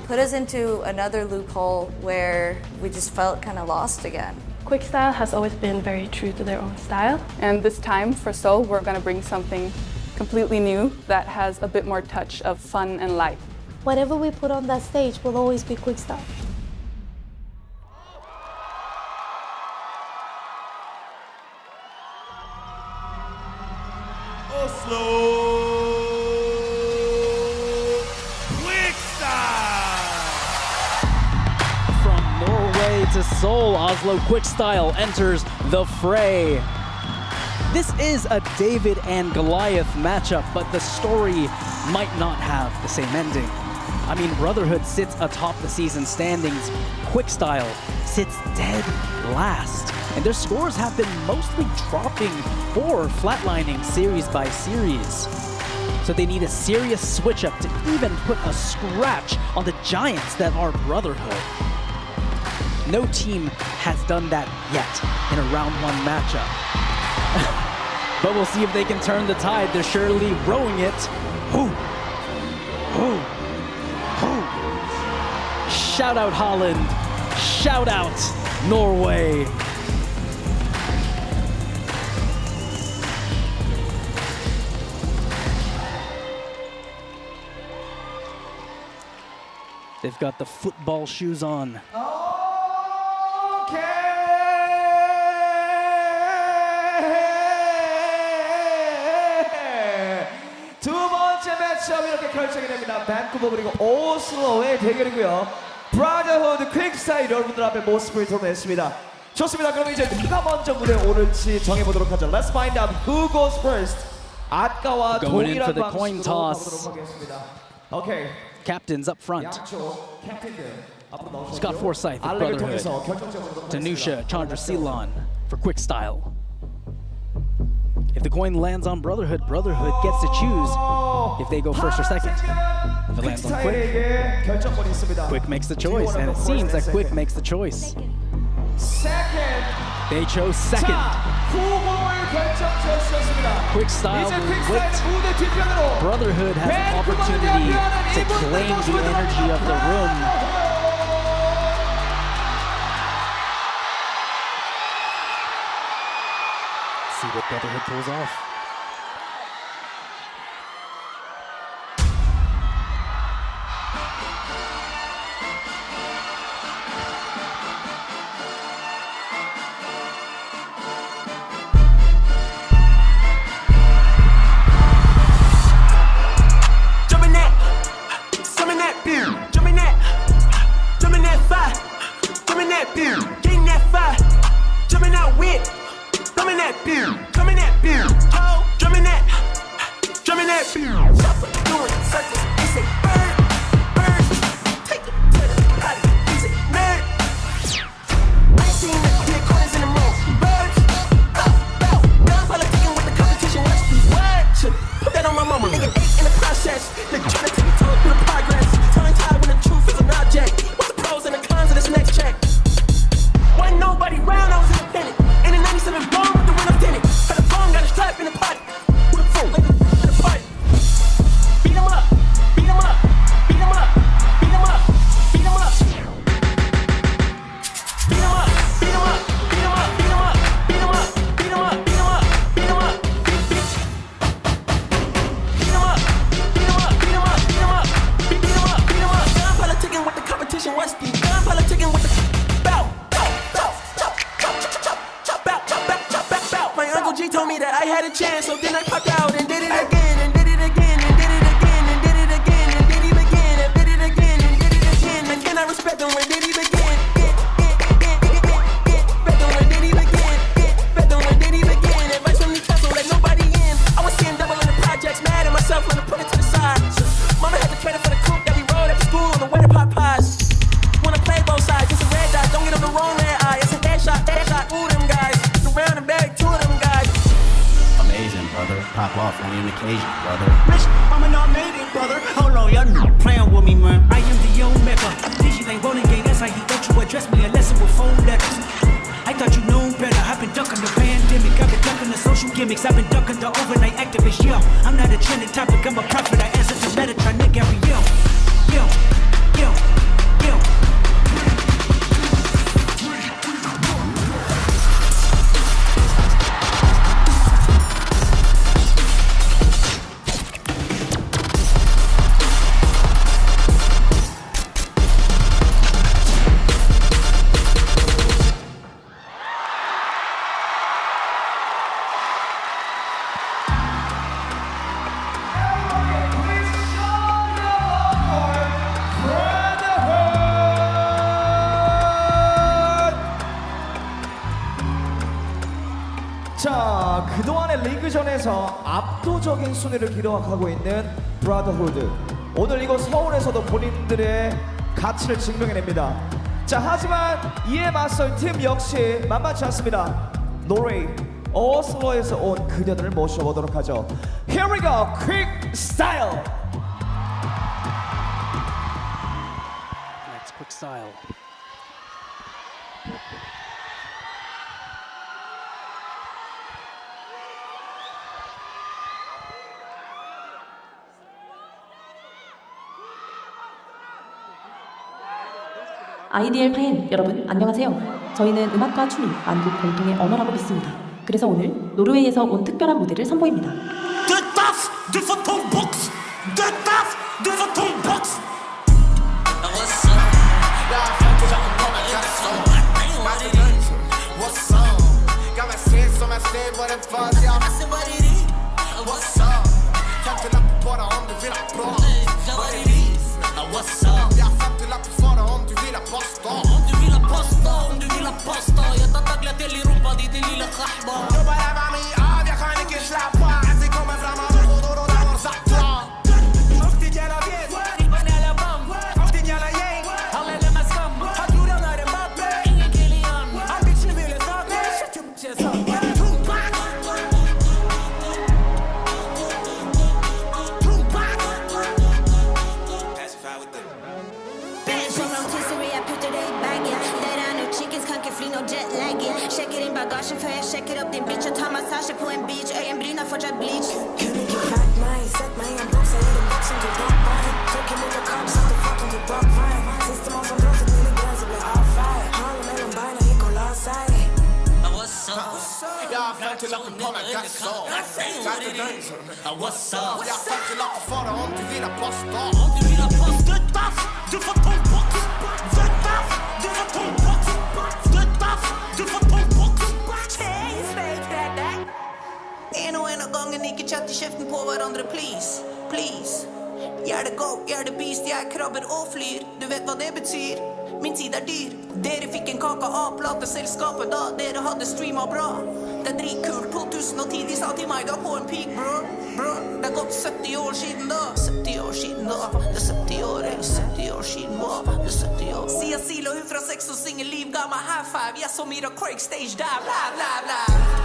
put us into another loophole where we just felt kind of lost again. Quickstyle has always been very true to their own style. And this time for Seoul, we're going to bring something completely new that has a bit more touch of fun and light. Whatever we put on that stage will always be Quickstyle. To Seoul, Oslo Quickstyle enters the fray. This is a David and Goliath matchup, but the story might not have the same ending. I mean, Brotherhood sits atop the season standings. Quickstyle sits dead last. And their scores have been mostly dropping or flatlining series by series. So they need a serious switch up to even put a scratch on the giants that are Brotherhood. No team has done that yet in a round 1 matchup. But we'll see if they can turn the tide. They're surely rowing it. Shout out Holland. Shout out Norway. They've got the football shoes on. 두 번째 매치업 이렇게 결정이 됩니다. 밴쿠버 그리고 오슬로의 대결이고요. Brotherhood 퀵스타일 여러분들 앞에 모습을 드러냈습니다. 좋습니다. 그럼 이제 누가 먼저 무대에 오를지 정해보도록 하죠. Let's find out who goes first. 아까와 동일한 방식으로 가보도록 하겠습니다. Okay. Captains up front. Scott Forsyth of Brotherhood. Danusha Chandraseelan for Quickstyle. If the coin lands on Brotherhood, Brotherhood gets to choose if they go first or second. If it lands on Quick, Quick makes the choice, and it seems that Quick makes the choice. They chose second. Quickstyle will wait. Brotherhood has an opportunity to claim the energy of the room. See what Brotherhood pulls off. chance. So then I popped out and did it again, and did it again, and did it again, and did it again, and did it again, and did it again, and did it again. And can I respect him when did he begin? Respect him when did he begin? Respect him when did he begin? Advice from these hustle like nobody in. I was seeing double in the projects, mad at myself when I put it to the side. Mama had to credit for the coupe that we rode after school on the way to pot pies. Wanna play both sides, it's a red dot, don't get on the wrong red eye. It's a headshot, ooh them guys. Around and back, two of them guys. Amazing, brother. Pop off on any occasion, brother. Rich, I'm an Armenian brother. Hold on, y'all playing with me, man. I am the Omega. Digi ain't rolling game, that's how he thought you address me unless it was phone letters. I thought you knew better. I've been ducking the pandemic, I've been ducking the social gimmicks, I've been ducking the overnight activists. Yo, I'm not a trending topic, I'm a prophet. I answer to Metatron, nigga, every yo, yo, yo, yo. 자, 그동안의 리그전에서 압도적인 순위를 기록하고 있는 브라더후드. 오늘 이곳 서울에서도 본인들의 가치를 증명해냅니다. 자, 하지만 이에 맞설 팀 역시 만만치 않습니다. 노르웨이 오슬로에서 온 그녀들을 모셔보도록 하죠. Here we go, quick style. Next quick style. IDL 팬 여러분 안녕하세요. 저희는 음악과 춤이 만국 공통의 언어라고 믿습니다. 그래서 오늘 노르웨이에서 온 특별한 무대를 선보입니다. En och gången ikke kjøtt i kjeften på hverandre, please, please. Jeg er the goat, jeg er the beast, jeg krabber og flyr. Du vet hva det betyr? Min tid er dyr. Dere fikk en kaka av plateselskapet da dere hadde streamet bra. Det er dritkult, 2010 de sa til meg da på en peak, bro. Bro, det er gått 70 år siden da. 70 år siden da. Det er 70 år, eller 70 år siden hva? Det er 70 år. Sia Sil og hun fra Sex og Single Liv ga meg high five. Jeg så Mira Craig stage dive, live, live, live.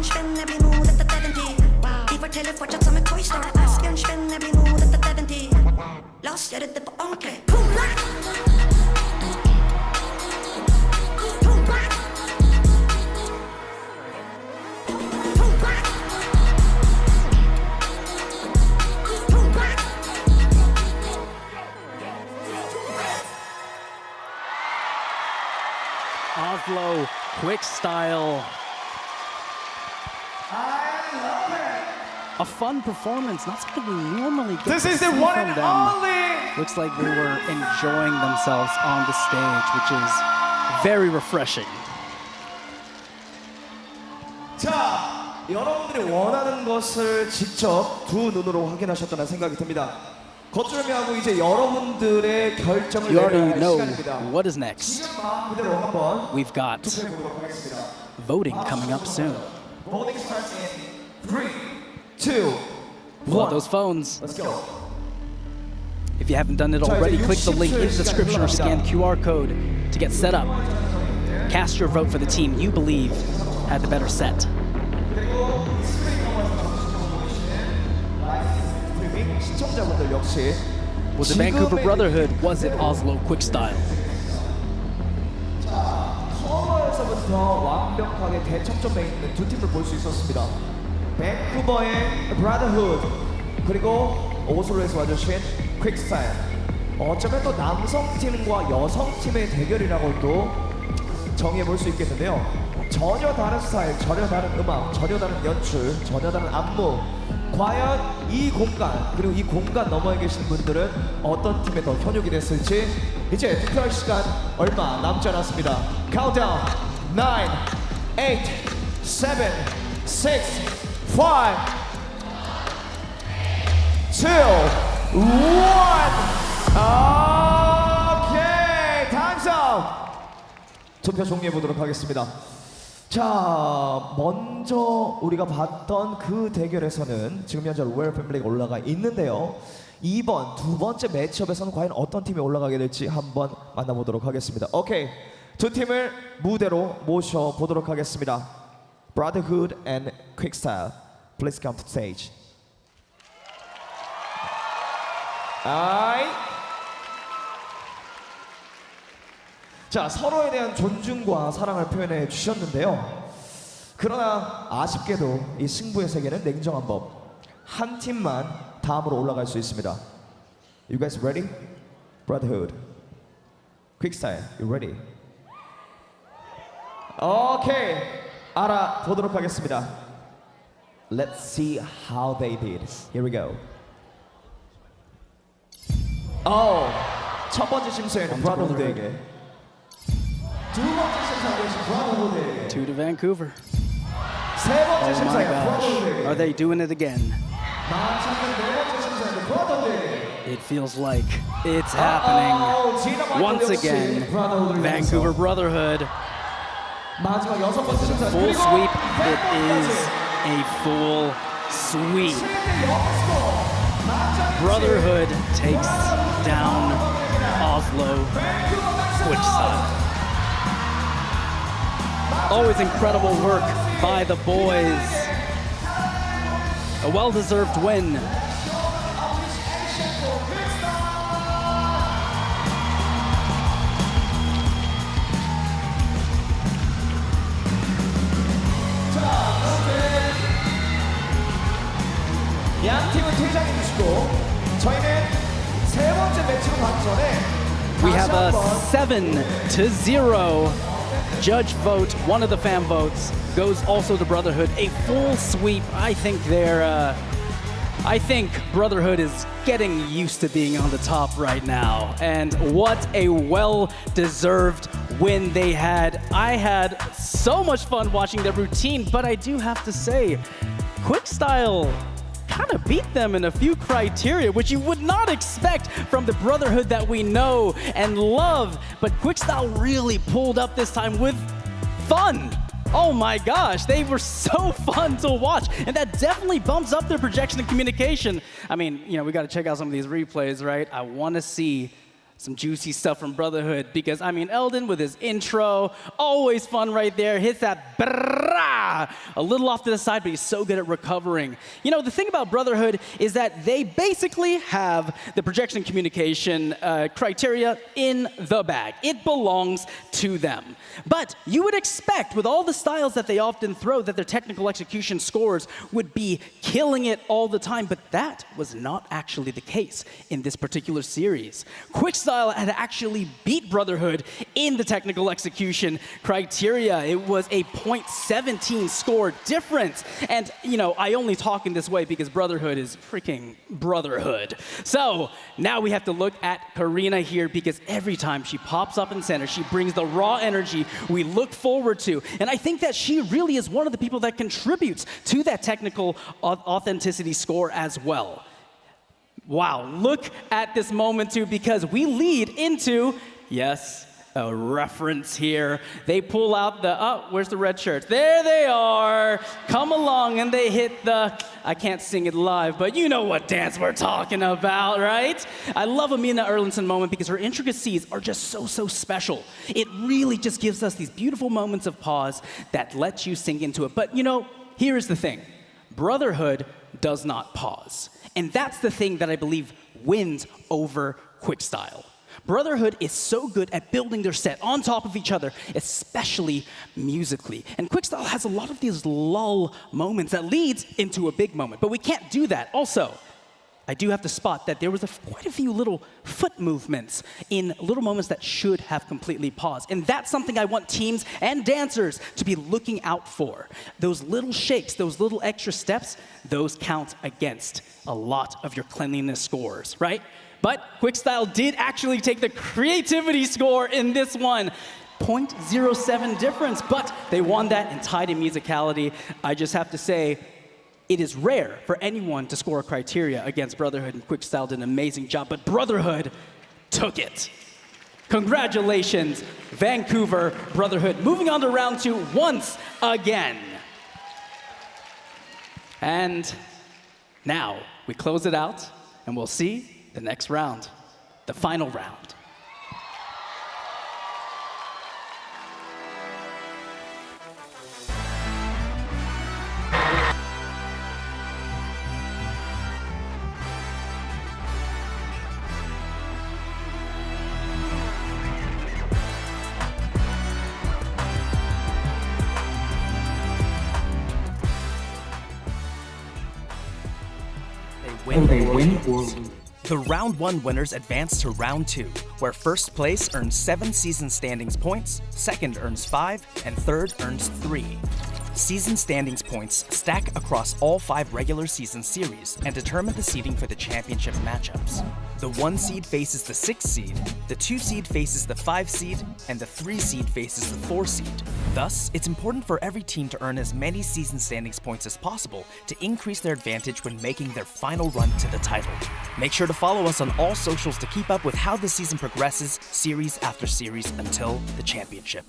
Spennende blir modet, dette er den tid. fun performance, not something we normally get This to is the see one from and them. only. Looks like they were enjoying themselves on the stage, which is very refreshing. 자, 여러분들이 원하는 것을 직접 두 눈으로 확인하셨다는 생각이 듭니다. 거점하고 이제 여러분들의 결정을 You 내려야 already 할 know 시간입니다. what is next. 그대로 한번 We've got 투표해 보도록 하겠습니다. voting coming up soon. Voting starts in 3, 2, Pull out 1. those phones. Let's go. If you haven't done it already, click the link in the description or scan the QR code to get set up. Cast your vote for the team you believe had the better set. 시청자분들 역시 Was it Vancouver Brotherhood? Was it Oslo Quickstyle? 커버에서부터 완벽하게 대척점에 있는 두 팀을 볼 수 있었습니다. 밴쿠버의 Brotherhood 그리고 오슬로에서 와주신 퀵스타일. 어쩌면 또 남성팀과 여성팀의 대결이라고 또 정의해볼 수 있겠는데요. 전혀 다른 스타일, 전혀 다른 음악, 전혀 다른 연출, 전혀 다른 안무. 과연 이 공간 그리고 이 공간 너머에 계신 분들은 어떤 팀에 더 현혹이 됐을지 이제 투표할 시간 얼마 남지 않았습니다. 카운트다운 9, 8, 7, 6, 5, 2, 1. 오케이, 타임스 업. 투표 종료해 보도록 하겠습니다. 자, 먼저 우리가 봤던 그 대결에서는 지금 현재 로얄 패밀리가 올라가 있는데요. 이번 두 번째 매치업에서는 과연 어떤 팀이 올라가게 될지 한번 만나보도록 하겠습니다. 오케이, 두 팀을 무대로 모셔보도록 하겠습니다. Brotherhood and Quickstyle, please come to stage. 자, 서로에 대한 존중과 사랑을 표현해 주셨는데요. 그러나 아쉽게도 이 승부의 세계는 냉정한 법. 한 팀만 다음으로 올라갈 수 있습니다. You guys ready? Brotherhood, Quickstyle, you ready? 오케이, 알아보도록 하겠습니다. Let's see how they did. Here we go. 첫 번째 심사에는 Brotherhood에게, 두 번째 심사에는 Brotherhood에게, 2 to Vancouver. 세 번째 Oh my 심사에는 gosh. Brotherhood에게, Are they doing it again? 마지막 네 번째 심사에는 Brotherhood에게. It feels like it's happening once again. Vancouver Brotherhood. 마지막 여섯 번째 심사. Full sweep. It is a full sweep. Brotherhood takes down Oslo Quickstyle. Always incredible work by the boys. A well-deserved win. 양 팀은 퇴장해 주시고 저희는 세 번째 매치로 가기 전에 We have a 7-0 judge vote. One of the fan votes goes also to Brotherhood. A full sweep. I think Brotherhood is getting used to being on the top right now. And what a well-deserved win they had. I had so much fun watching their routine, but I do have to say, Quickstyle kind of beat them in a few criteria, which you would not expect from the Brotherhood that we know and love. But Quickstyle really pulled up this time with fun. Oh my gosh, they were so fun to watch. And that definitely bumps up their projection and communication. I mean, you know, we got to check out some of these replays, right? I want to see some juicy stuff from Brotherhood because, I mean, Eldon with his intro, always fun right there, hits that brrrah, a little off to the side, but he's so good at recovering. You know, the thing about Brotherhood is that they basically have the projection and communication criteria in the bag. It belongs to them. But you would expect, with all the styles that they often throw, that their technical execution scores would be killing it all the time, but that was not actually the case in this particular series. Quickstyle had actually beat Brotherhood in the technical execution criteria. It was a .17 standing score difference. And, you know, I only talk in this way because Brotherhood is freaking Brotherhood. So now we have to look at Karina here because every time she pops up in center, she brings the raw energy we look forward to. And I think that she really is one of the people that contributes to that technical authenticity score as well. Wow, look at this moment too, because we lead into, yes, a reference here. They pull out the, oh, where's the red shirts? There they are. Come along, and they hit the, I can't sing it live, but you know what dance we're talking about, right? I love Amina Erlandson moment because her intricacies are just so special. It really just gives us these beautiful moments of pause that let you sink into it. But you know, here is the thing. Brotherhood does not pause. And that's the thing that I believe wins over Quickstyle. Brotherhood is so good at building their set on top of each other, especially musically. And Quickstyle has a lot of these lull moments that leads into a big moment. But we can't do that. Also, I do have to spot that there was quite a few little foot movements in little moments that should have completely paused. And that's something I want teams and dancers to be looking out for. Those little shakes, those little extra steps, those count against a lot of your cleanliness scores, right? But Quickstyle did actually take the creativity score in this one. 0.07 difference, but they won that and tied in musicality. I just have to say, it is rare for anyone to score a criteria against Brotherhood, and Quickstyle did an amazing job, but Brotherhood took it. Congratulations, Vancouver Brotherhood. Moving on to round 2 once again. And now we close it out, and we'll see the next round, the final round. The round 1 winners advance to round 2, where first place earns 7 season standings points, second earns 5, and third earns 3. Season standings points stack across all 5 regular season series and determine the seeding for the championship matchups. The 1 seed faces the 6 seed, the 2 seed faces the 5 seed, and the 3 seed faces the 4 seed. Thus, it's important for every team to earn as many season standings points as possible to increase their advantage when making their final run to the title. Make sure to follow us on all socials to keep up with how the season progresses, series after series, until the championship.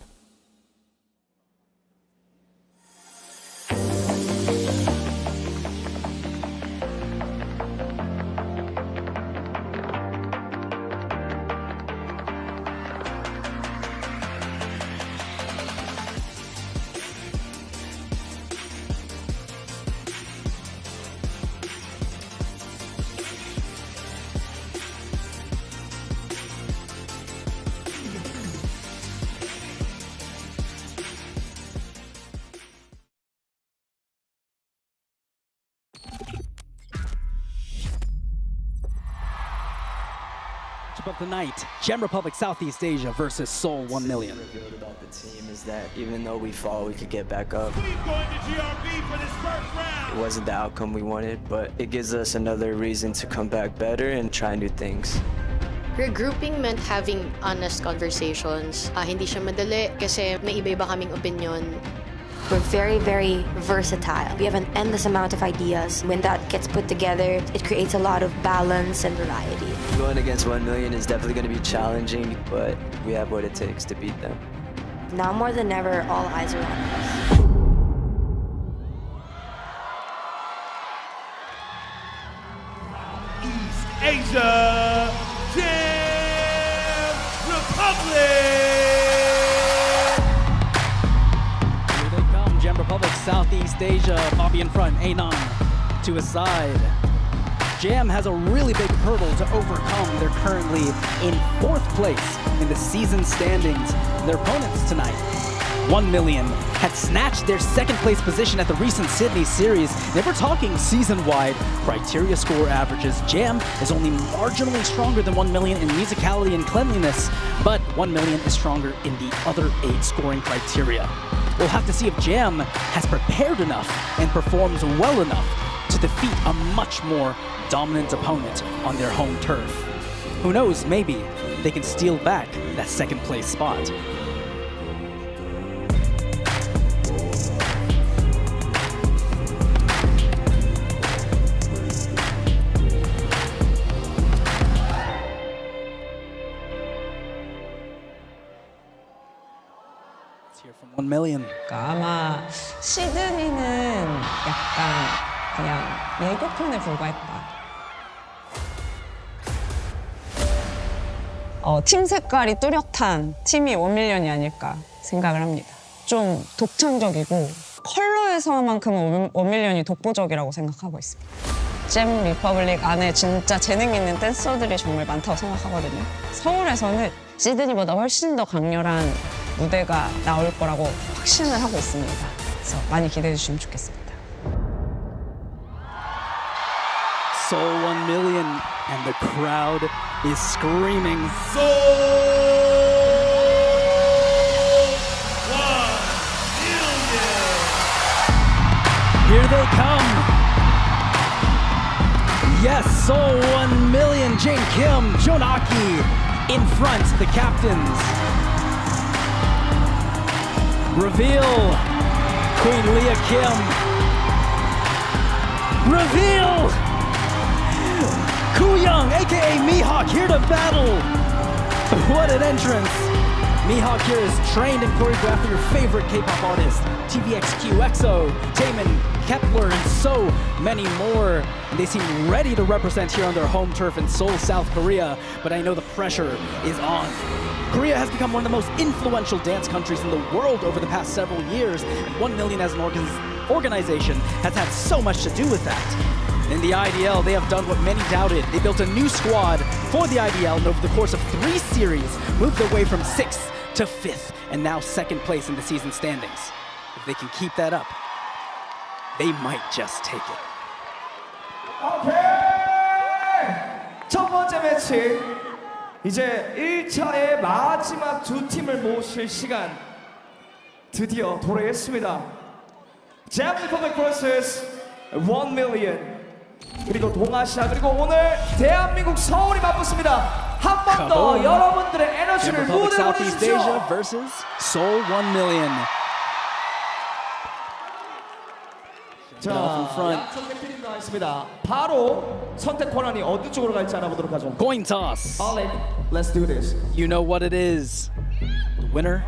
Of the night, Gem Republic Southeast Asia versus Seoul 1 million. What revealed about the team is that even though we fall, we could get back up. It wasn't the outcome we wanted, but it gives us another reason to come back better and try new things. Regrouping meant having honest conversations. Hindi siya madali kasi may iba-iba kaming opinion. We're very versatile. We have an endless amount of ideas. When that gets put together, it creates a lot of balance and variety. Going against 1 million is definitely going to be challenging, but we have what it takes to beat them. Now more than ever, all eyes are on us. East Asia Jam Republic! Republic, Southeast Asia, Bobby in front, Anon to his side. Jam has a really big hurdle to overcome. They're currently in 4th place in the season standings. Their opponents tonight, 1 million, had snatched their 2nd place position at the recent Sydney series. If we're talking season-wide criteria score averages, Jam is only marginally stronger than 1 million in musicality and cleanliness, but 1 million is stronger in the other 8 scoring criteria. we'll have to see if Jam has prepared enough and performs well enough to defeat a much more dominant opponent on their home turf. Who knows, maybe they can steal back that second place spot. Let's hear from 1 million. 아마 시드니는 약간 그냥 예고편에 불과했다. 팀 색깔이 뚜렷한 팀이 1 밀리언이 아닐까 생각을 합니다. 좀 독창적이고 컬러에서만큼은 1 밀리언이 독보적이라고 생각하고 있습니다. 잼 리퍼블릭 안에 진짜 재능 있는 댄서들이 정말 많다고 생각하거든요. 서울에서는 시드니보다 훨씬 더 강렬한 무대가 나올 거라고 확신을 하고 있습니다. 그래서 많이 기대해 주시면 좋겠습니다. Seoul 1 million and the crowd is screaming. Here they come. Yes, Seoul 1 million. Jane Kim, Jonaki in front, the captains. Reveal, Queen Leah Kim. Reveal, Kyung, aka Mihawk, here to battle. What an entrance. Mihawk here is trained and choreographed for your favorite K-pop artists, TVXQ, EXO, Taemin, Kepler, and so many more. They seem ready to represent here on their home turf in Seoul, South Korea, but I know the pressure is on. Korea has become one of the most influential dance countries in the world over the past several years, and 1 million as an organization has had so much to do with that. In the IDL, they have done what many doubted. They built a new squad for the IDL, and over the course of 3 series, moved their way from 6th to 5th, and now 2nd place in the season standings. If they can keep that up, they might just take it. 오케이! 첫 번째 매치, 이제 1차의 마지막 2 팀을 모실 시간 드디어 도래했습니다. Jam Republic vs 1 million. 그리고 동아시아, 그리고 오늘 대한민국 서울이 맞붙습니다. 한 번 더 여러분들의 에너지를 무대로 Southeast Asia 보내주십시오. versus Seoul 1 million. 자, 양쪽 대표님 나와 있습니다. 바로 선택 권한이 어느 쪽으로 갈지 알아보도록 하죠. Coin toss. Alright, let's do this. You know what it is. The winner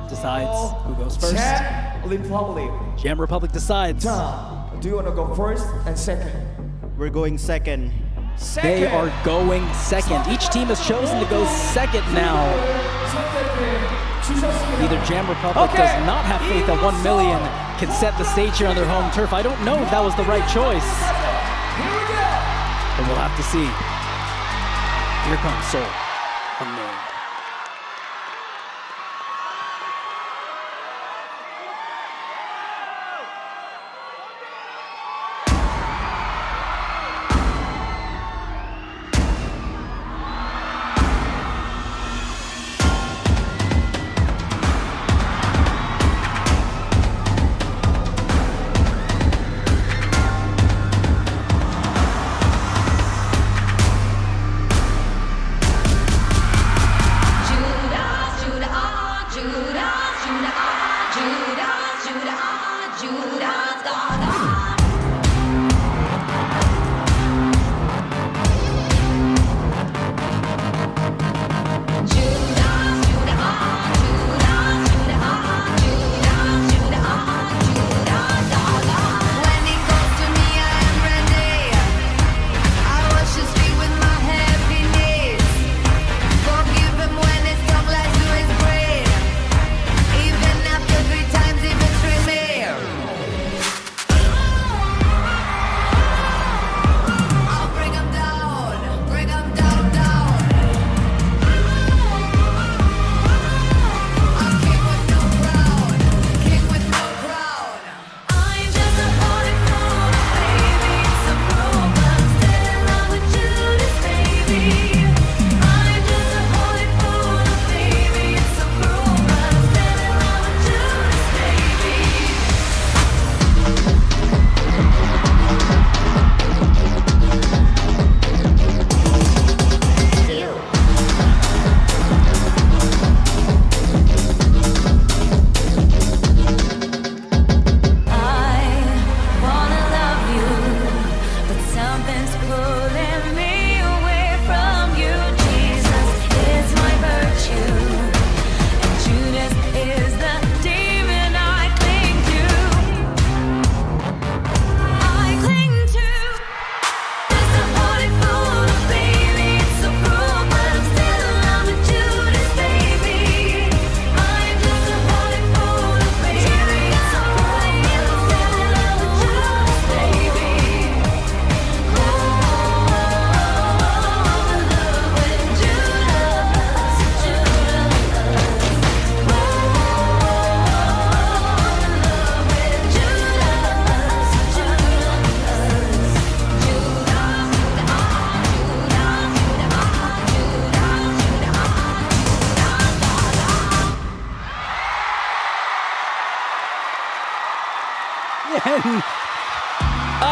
decides who goes first. Jam Republic. Jam Republic decides. 자, do you want to go first and second? We're going second. They are going second. Each team has chosen to go second now. Either Jam Republic does not have faith that 1 million can set the stage here on their home turf. I don't know if that was the right choice. But we'll have to see. Here comes Seoul 1 million.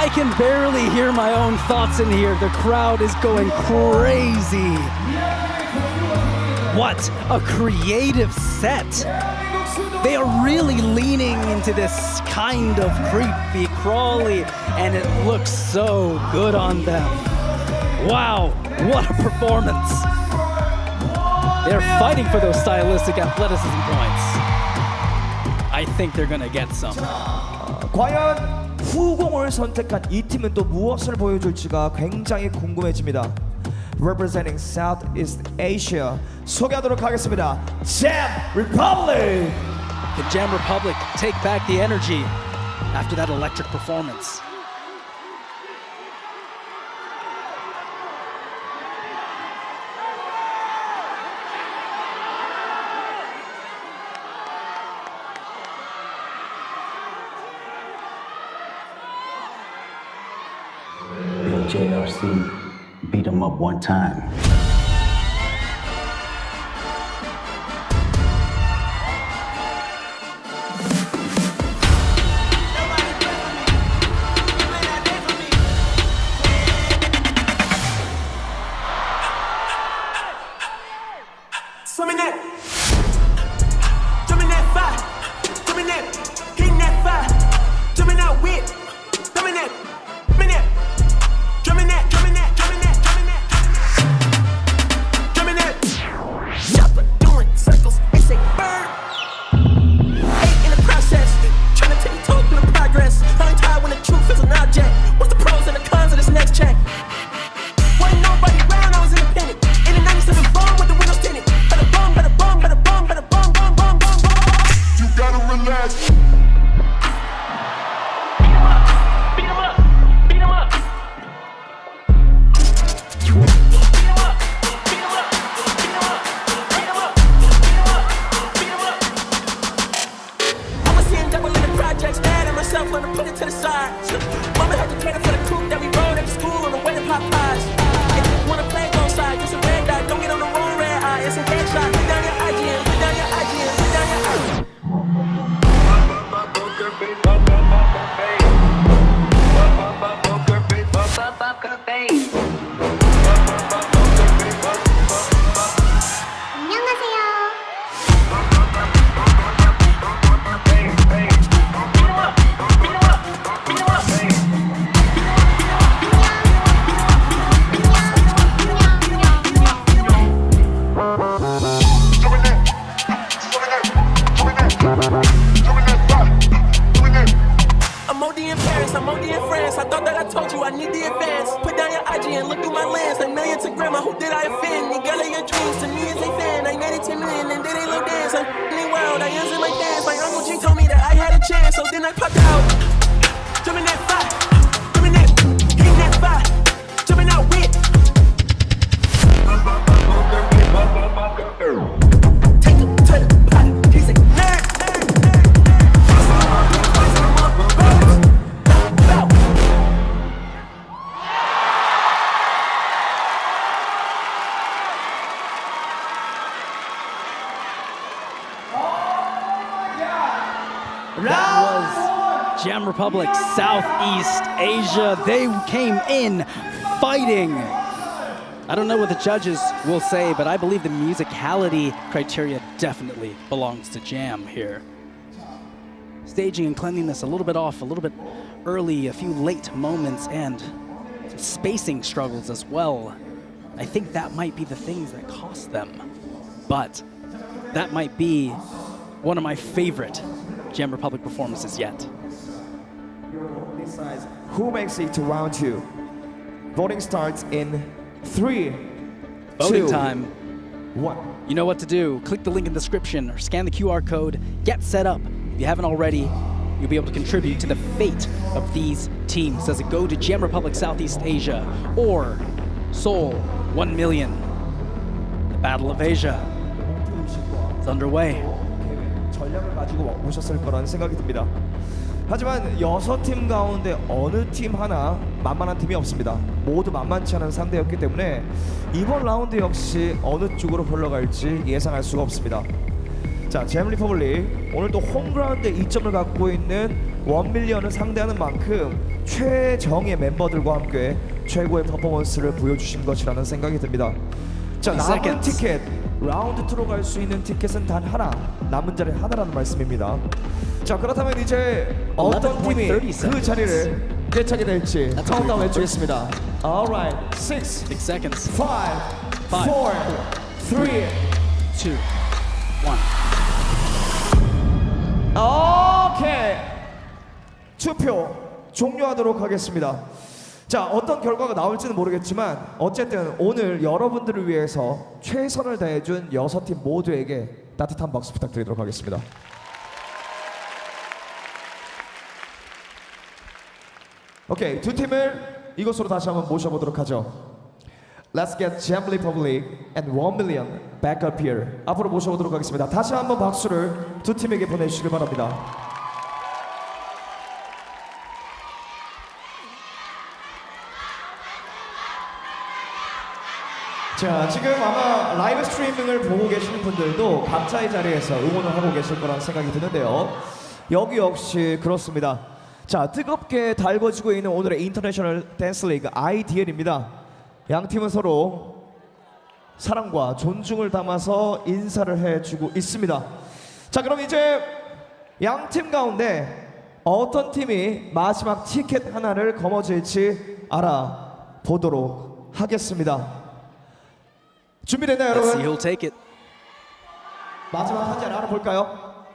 I can barely hear my own thoughts in here. The crowd is going crazy. What a creative set. They are really leaning into this kind of creepy crawly, and it looks so good on them. Wow, what a performance. They're fighting for those stylistic athleticism points. I think they're gonna get some. 과연 후공을 선택한 이 팀은 또 무엇을 보여줄지가 굉장히 궁금해집니다. Representing Southeast Asia 소개하도록 하겠습니다. Jam Republic. The Jam Republic take back the energy after that electric performance. JRSEA beat them up one time. Swimming that, jumping that fire, jumping that, hitting that fire, jumping out with, jumping that, jumping that, jumping that, jumping that, jumping that, jumping that, jumping that. Chopper doing circles, they say burn. Eight in the process, trying to take a toll through the progress. Only tired when the truth is an object. What's the pros and the cons of this next check? Wasn't nobody around, I was independent. In the 97 phone with the windows tinted. You gotta relax. Beat 'em up, beat 'em up, beat 'em up. Beat 'em up, beat 'em up, beat 'em up, beat 'em up, beat 'em up, beat 'em up. I was seeing double in the projects, mad at myself, learn to put it to the side. Mama had to cater for the coupe that we rode after school on the way to Popeyes. If you wanna play both sides, just a red dot, don't get on the wrong red eye. It's a headshot, put down your IGN, put down your IGN, put down your IGN. I'm OD in Paris, I'm OD in France. I thought that I told you I need the advance. Put down your IG and look through my lens. Like million to grandma, who did I offend? You girl of your dreams, to me is a fan. I netted 10 million and did a little dance. I'm in world, I answered my dance. My Uncle G told me that I had a chance, so then I popped out. Jumping that fire, jumping that, hitting that fire, jumping out with. Take him to the pot, he's a nerd. That was Jam Republic, Southeast Asia. They came in fighting. I don't know what the judges will say, but I believe the musicality criteria definitely belongs to Jam here. Staging and cleanliness a little bit off, a little bit early, a few late moments, and some spacing struggles as well. I think that might be the things that cost them. But that might be one of my favorite Jam Republic performances yet. Decides who makes it to round 2. Voting starts in 3, Voting 2, time. 1. You know what to do. Click the link in the description or scan the QR code. Get set up. If you haven't already, you'll be able to contribute to the fate of these teams. Does it go to Jam Republic Southeast Asia or Seoul 1 million? The Battle of Asia is underway. 전략을 가지고 오셨을 거라는 생각이 듭니다. 하지만 6팀 가운데 어느 팀 하나 만만한 팀이 없습니다. 모두 만만치 않은 상대였기 때문에 이번 라운드 역시 어느 쪽으로 흘러갈지 예상할 수가 없습니다. 자, 잼 리퍼블릭 오늘 또 홈그라운드에 이점을 갖고 있는 1밀리언을 상대하는 만큼 최정예 멤버들과 함께 최고의 퍼포먼스를 보여주신 것이라는 생각이 듭니다. 자, 남은 티켓 라운드 2로 갈 수 있는 티켓은 단 하나, 남은 자리 하나라는 말씀입니다. 자, 그렇다면 이제 어떤 팀이 그 자리를 되찾게 될지 카운트다운 외치겠습니다. Alright, 6 seconds. 5, 4, 3, 2, 1. 오케이. 투표 종료하도록 하겠습니다. 자, 어떤 결과가 나올지는 모르겠지만 어쨌든 오늘 여러분들을 위해서 최선을 다해준 6팀 모두에게 따뜻한 박수 부탁드리도록 하겠습니다. 오케이, 두 팀을 이곳으로 다시 한번 모셔보도록 하죠. Let's get Jam Republic and 1 million back up here. 앞으로 모셔보도록 하겠습니다. 다시 한번 박수를 두 팀에게 보내주시길 바랍니다. 자, 지금 아마 라이브 스트리밍을 보고 계시는 분들도 각자의 자리에서 응원을 하고 계실 거라는 생각이 드는데요. 여기 역시 그렇습니다. 자, 뜨겁게 달궈지고 있는 오늘의 인터내셔널 댄스 리그 IDL입니다. 양 팀은 서로 사랑과 존중을 담아서 인사를 해주고 있습니다. 자, 그럼 이제 양 팀 가운데 어떤 팀이 마지막 티켓 하나를 거머쥘지 알아보도록 하겠습니다. 준비됐나요, 여러분? He'll take it. 마지막 한 자리 알아볼까요?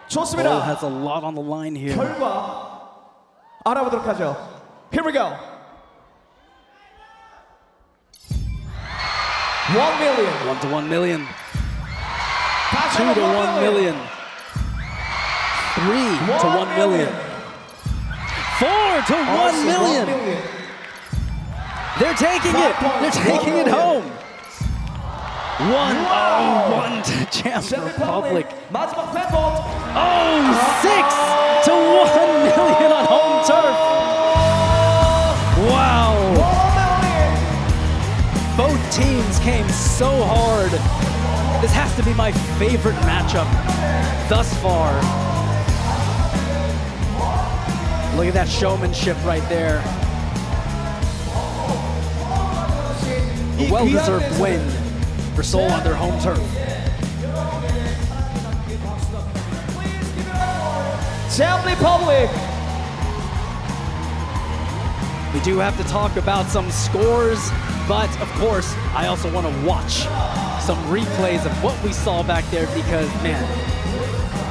좋습니다. Has a lot on the line here. 결과 알아보도록 하죠. Here we go. 1 million. 1 to 1 million. 2 to 1 million. 3 to 1 million. 4 to 1 million. They're taking it. They're taking it home. 1 to Jam Republic. Oh, 6 to 1 million on home turf. Wow. Both teams came so hard. This has to be my favorite matchup thus far. Look at that showmanship right there. A well-deserved win for Seoul on their home turf. Jam Republic. We do have to talk about some scores, but of course, I also want to watch some replays of what we saw back there because, man,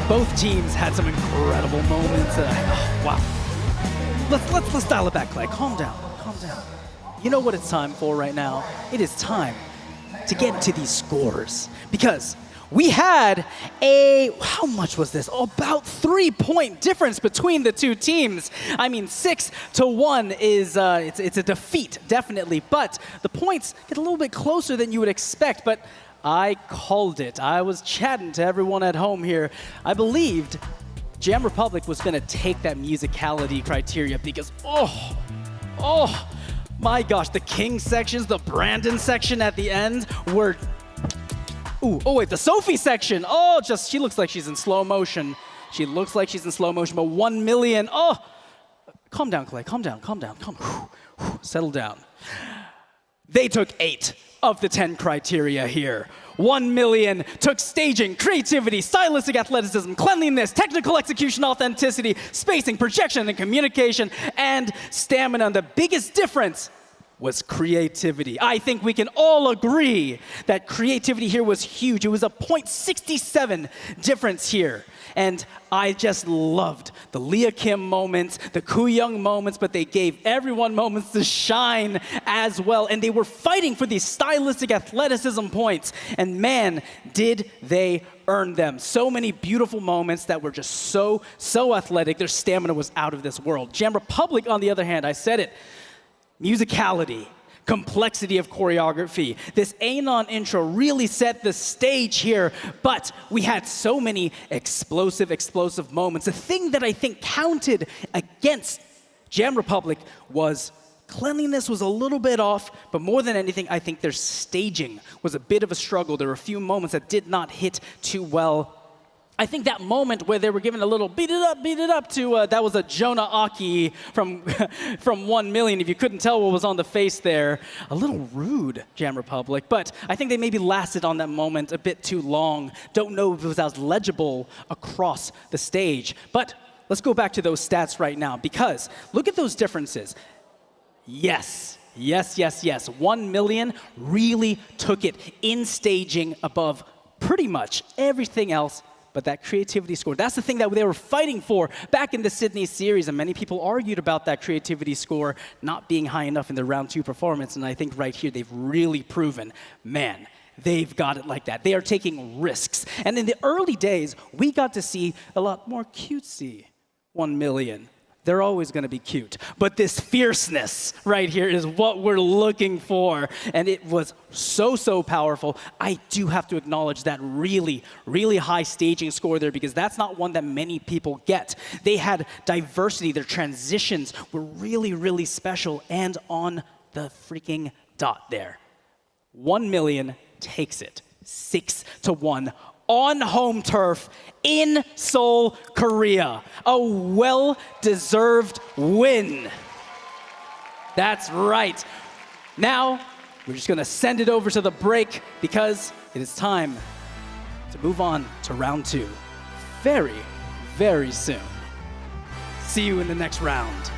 both teams had some incredible moments. Wow. Let's dial it back, Clay. Calm down. Calm down. You know what it's time for right now? It is time to get into these scores because we had how much was this? About 3-point difference between the two teams. I mean, 6 to 1 is it's a defeat, definitely. But the points get a little bit closer than you would expect. But I called it. I was chatting to everyone at home here. I believed Jam Republic was going to take that musicality criteria because, oh, my gosh, the King sections, the Brandon section at the end were... Ooh, oh wait, the Sophie section. Oh, she looks like she's in slow motion. She looks like she's in slow motion, but 1 million. Oh, calm down, Clay, calm down. Settle down. They took 8 of the 10 criteria here. 1 million took staging, creativity, stylistic athleticism, cleanliness, technical execution, authenticity, spacing, projection, and communication, and stamina. And the biggest difference was creativity. I think we can all agree that creativity here was huge. It was a 0.67 difference here. And I just loved the Leah Kim moments, the Kyung moments, but they gave everyone moments to shine as well. And they were fighting for these stylistic athleticism points. And man, did they earn them. So many beautiful moments that were just so athletic. Their stamina was out of this world. Jam Republic, on the other hand, I said it, musicality, complexity of choreography. This Anon intro really set the stage here, but we had so many explosive moments. The thing that I think counted against Jam Republic was cleanliness was a little bit off, but more than anything, I think their staging was a bit of a struggle. There were a few moments that did not hit too well. I think that moment where they were giving a little beat it up to, that was a Jonah Aki from, from 1 Million. If you couldn't tell what was on the face there, a little rude, Jam Republic. But I think they maybe lasted on that moment a bit too long. Don't know if it was as legible across the stage. But let's go back to those stats right now, because look at those differences. Yes. 1 Million really took it in staging above pretty much everything else but that creativity score. That's the thing that they were fighting for back in the Sydney series, and many people argued about that creativity score not being high enough in the round 2 performance, and I think right here they've really proven, man, they've got it like that. They are taking risks. And in the early days, we got to see a lot more cutesy 1 Million. They're always going to be cute. But this fierceness right here is what we're looking for. And it was so powerful. I do have to acknowledge that really high staging score there, because that's not one that many people get. They had diversity. Their transitions were really special and on the freaking dot there. 1 Million takes it 6-1 on home turf in Seoul, Korea. A well-deserved win. That's right. Now, we're just going to send it over to the break, because it is time to move on to round 2 very soon. See you in the next round.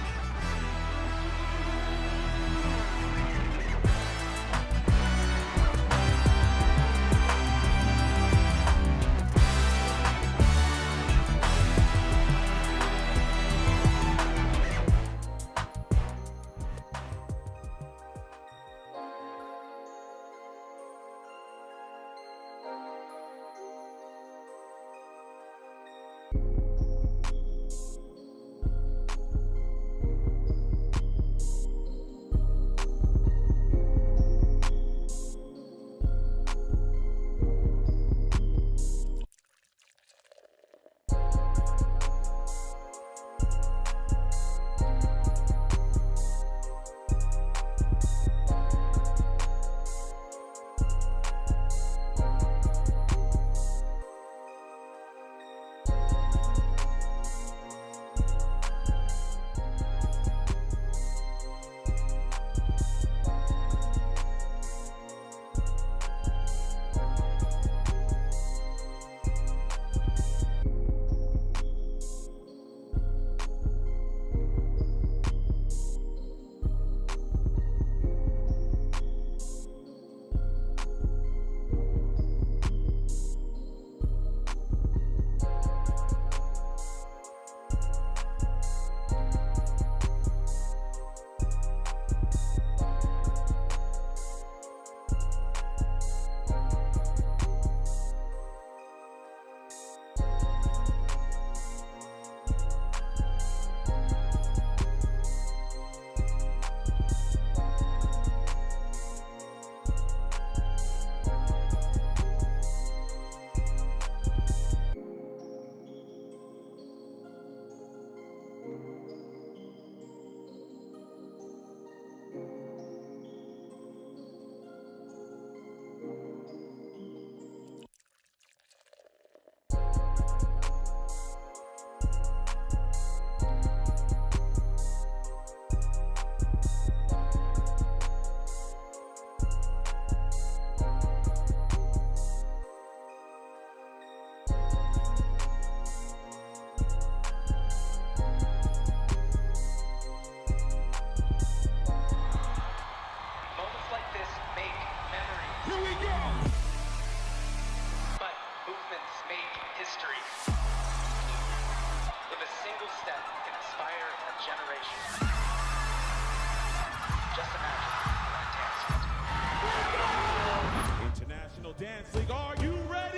Dance League, are you ready?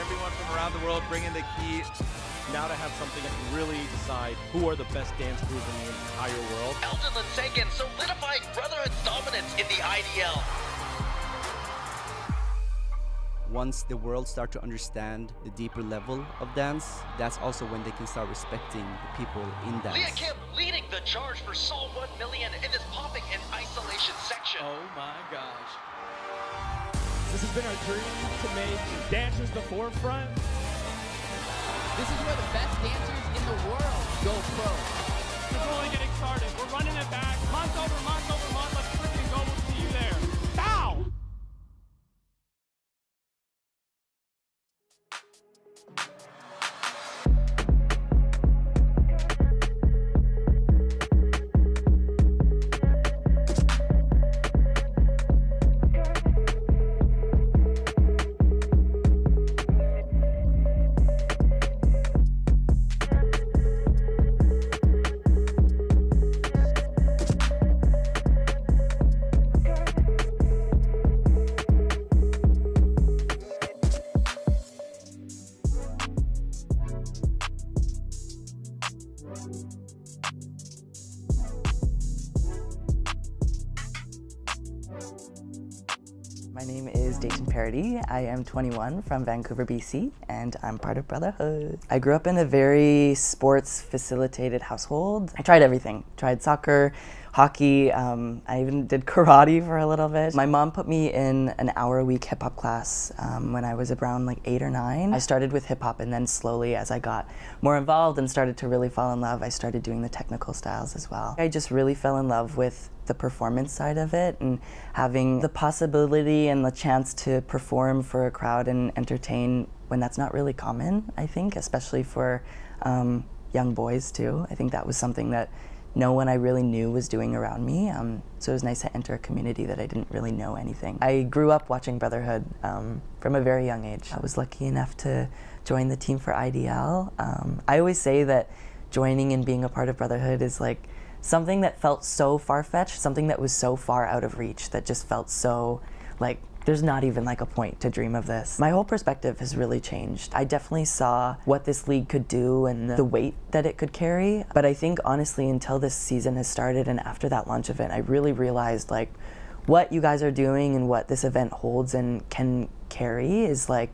Everyone from around the world bringing the key. Now to have something that can really decide who are the best dance crews in the entire world. Elton and Sagan solidifying Brotherhood's dominance in the IDL. Once the world start to understand the deeper level of dance, that's also when they can start respecting the people in dance. Leah Kim leading the charge for Seoul 1 million in this popping and isolation section. Oh my gosh. This has been our dream to make dancers the forefront. This is where the best dancers in the world go pro. It's only getting started. We're running it back month over month over month. Let's freaking go. We'll see you there. Bow! My name is Dayton Parody. I am 21 from Vancouver, BC, and I'm part of Brotherhood. I grew up in a very sports-facilitated household. I tried everything. Tried soccer, hockey, I even did karate for a little bit. My mom put me in an hour-a-week hip-hop class when I was around like 8 or 9. I started with hip-hop, and then slowly as I got more involved and started to really fall in love, I started doing the technical styles as well. I just really fell in love with the performance side of it and having the possibility and the chance to perform for a crowd and entertain when that's not really common, I think, especially for young boys too. I think that was something that no one I really knew was doing around me, so it was nice to enter a community that I didn't really know anything. I grew up watching Brotherhood from a very young age. I was lucky enough to join the team for IDL. I always say that joining and being a part of Brotherhood is like something that felt so far-fetched, something that was so far out of reach, that just felt so like there's not even like a point to dream of this. My whole perspective has really changed. I definitely saw what this league could do and the weight that it could carry, but I think honestly until this season has started and after that launch event, I really realized like what you guys are doing and what this event holds and can carry is like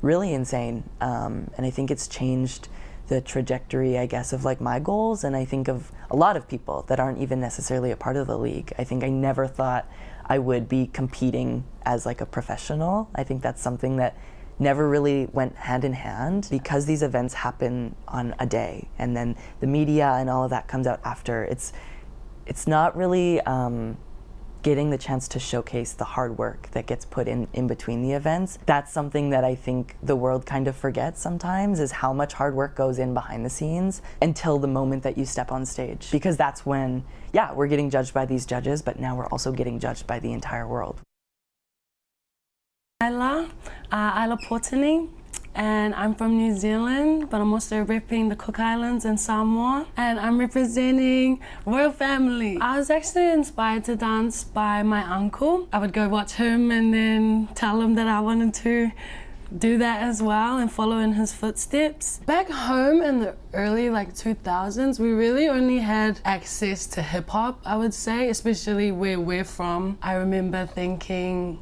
really insane, and I think it's changed the trajectory, I guess, of like my goals, and I think of a lot of people that aren't even necessarily a part of the league. I think I never thought I would be competing as like a professional. I think that's something that never really went hand in hand because these events happen on a day and then the media and all of that comes out after. It's not really getting the chance to showcase the hard work that gets put in between the events. That's something that I think the world kind of forgets sometimes, is how much hard work goes in behind the scenes until the moment that you step on stage. Because that's when, yeah, we're getting judged by these judges, but now we're also getting judged by the entire world. Isla Portini, and I'm from New Zealand, but I'm also repping the Cook Islands and Samoa, and I'm representing Royal Family. I was actually inspired to dance by my uncle. I would go watch him and then tell him that I wanted to do that as well and follow in his footsteps. Back home in the early 2000s, we really only had access to hip hop, I would say, especially where we're from. I remember thinking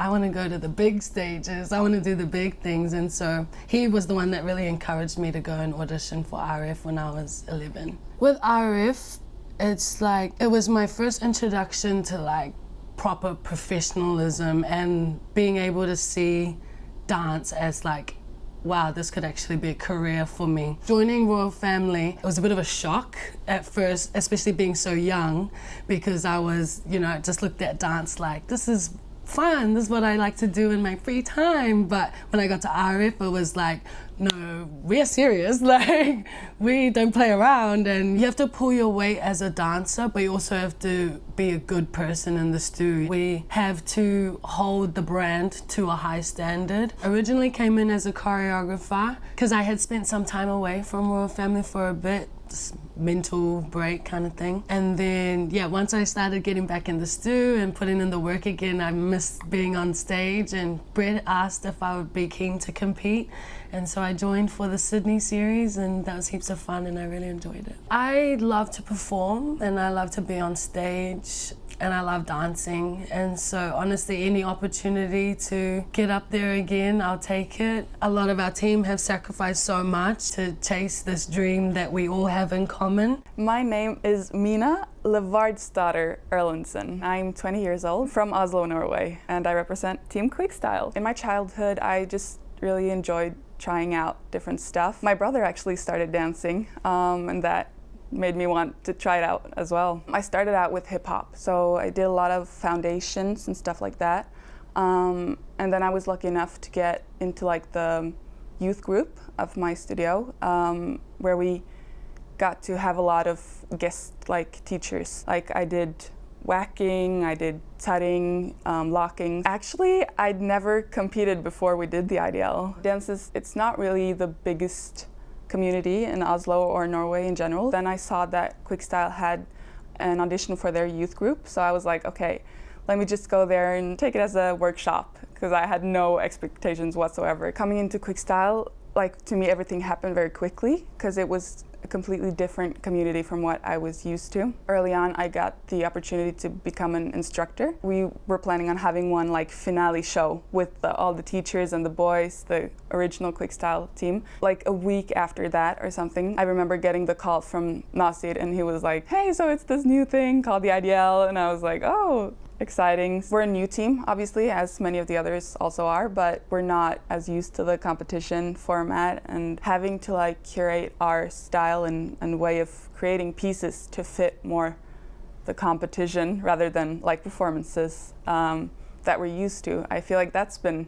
I want to go to the big stages, I want to do the big things, and so he was the one that really encouraged me to go and audition for RF when I was 11. With RF, it's it was my first introduction to proper professionalism and being able to see dance as wow, this could actually be a career for me. Joining Royal Family, it was a bit of a shock at first, especially being so young, because I was, just looked at dance this is fun, this is what I like to do in my free time. But when I got to RF, it was no, we're serious, we don't play around, and you have to pull your weight as a dancer, but you also have to be a good person in the studio. We have to hold the brand to a high standard. Originally came in as a choreographer, because I had spent some time away from Royal Family for a bit, mental break kind of thing. And then, once I started getting back in the stew and putting in the work again, I missed being on stage, and Brett asked if I would be keen to compete. And so I joined for the Sydney series, and that was heaps of fun, and I really enjoyed it. I love to perform, and I love to be on stage, and I love dancing. And so honestly, any opportunity to get up there again, I'll take it. A lot of our team have sacrificed so much to chase this dream that we all have in common. Alman. My name is Mina Levardsdatter Erlandsen. I'm 20 years old from Oslo, Norway, and I represent Team Quickstyle. In my childhood, I just really enjoyed trying out different stuff. My brother actually started dancing, and that made me want to try it out as well. I started out with hip hop, so I did a lot of foundations and stuff like that. And then I was lucky enough to get into like the youth group of my studio, where we got to have a lot of guest like teachers. Like I did whacking, I did tutting, locking. Actually, I'd never competed before we did the IDL. Dances, it's not really the biggest community in Oslo or Norway in general. Then I saw that Quickstyle had an audition for their youth group, so I was like, okay, let me just go there and take it as a workshop, because I had no expectations whatsoever. Coming into Quickstyle, like to me everything happened very quickly, because it was a completely different community from what I was used to. Early on, I got the opportunity to become an instructor. We were planning on having one like finale show with all the teachers and the boys, the original Quickstyle team. Like a week after that or something, I remember getting the call from Nasir, and he was like, hey, so it's this new thing called the IDL, and I was like, oh, exciting. We're a new team, obviously, as many of the others also are, but we're not as used to the competition format, and having to like curate our style and way of creating pieces to fit more the competition rather than like performances that we're used to. I feel like that's been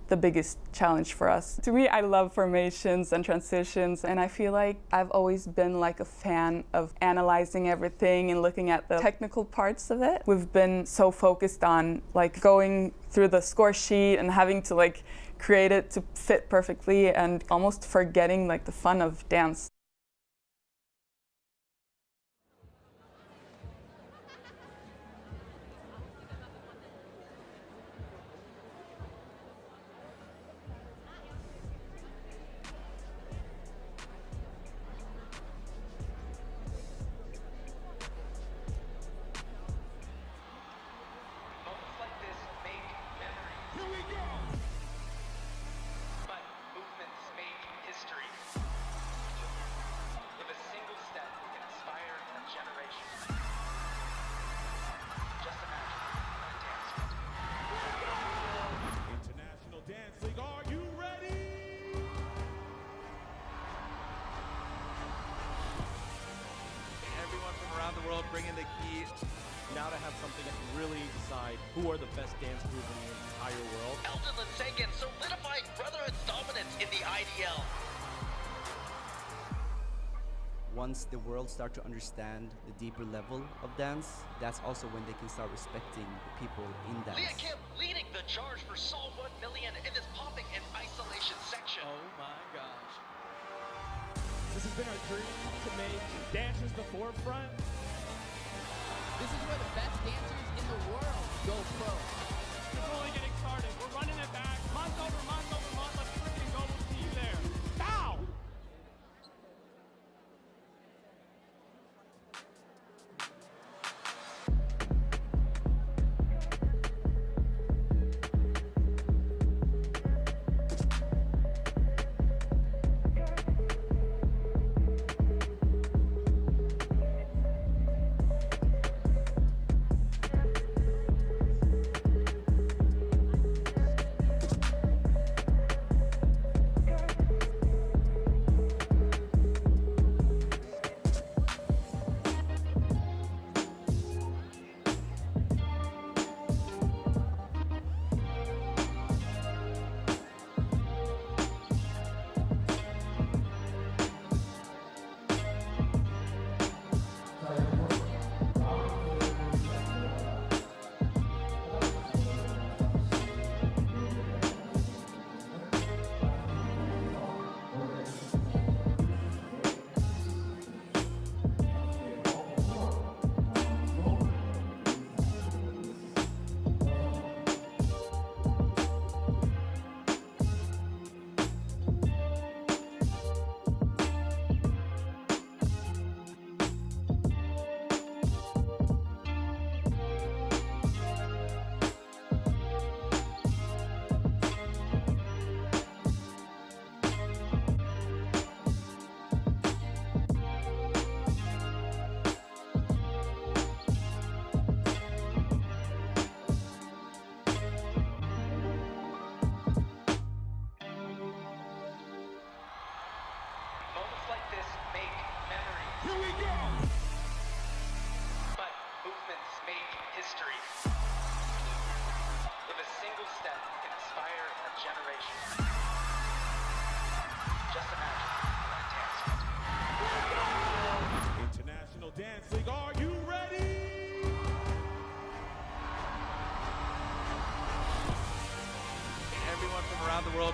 the biggest challenge for us. To me, I love formations and transitions, and I feel like I've always been like a fan of analyzing everything and looking at the technical parts of it. We've been so focused on like going through the score sheet and having to like create it to fit perfectly, and almost forgetting like the fun of dance. Bring in the key now to have something that can really decide who are the best dance group in the entire world. Eldon and Sagan solidifying Brotherhood's dominance in the IDL. Once the world start to understand the deeper level of dance, that's also when they can start respecting the people in dance. Leah Kim leading the charge for Seoul 1 million in this popping and isolation section. Oh my gosh. This has been our dream to make dancers the forefront. This is where the best dancers in the world go pro. It's only getting started. We're running it back. Month over month over month. Let's freaking go. We'll see you there. Bow!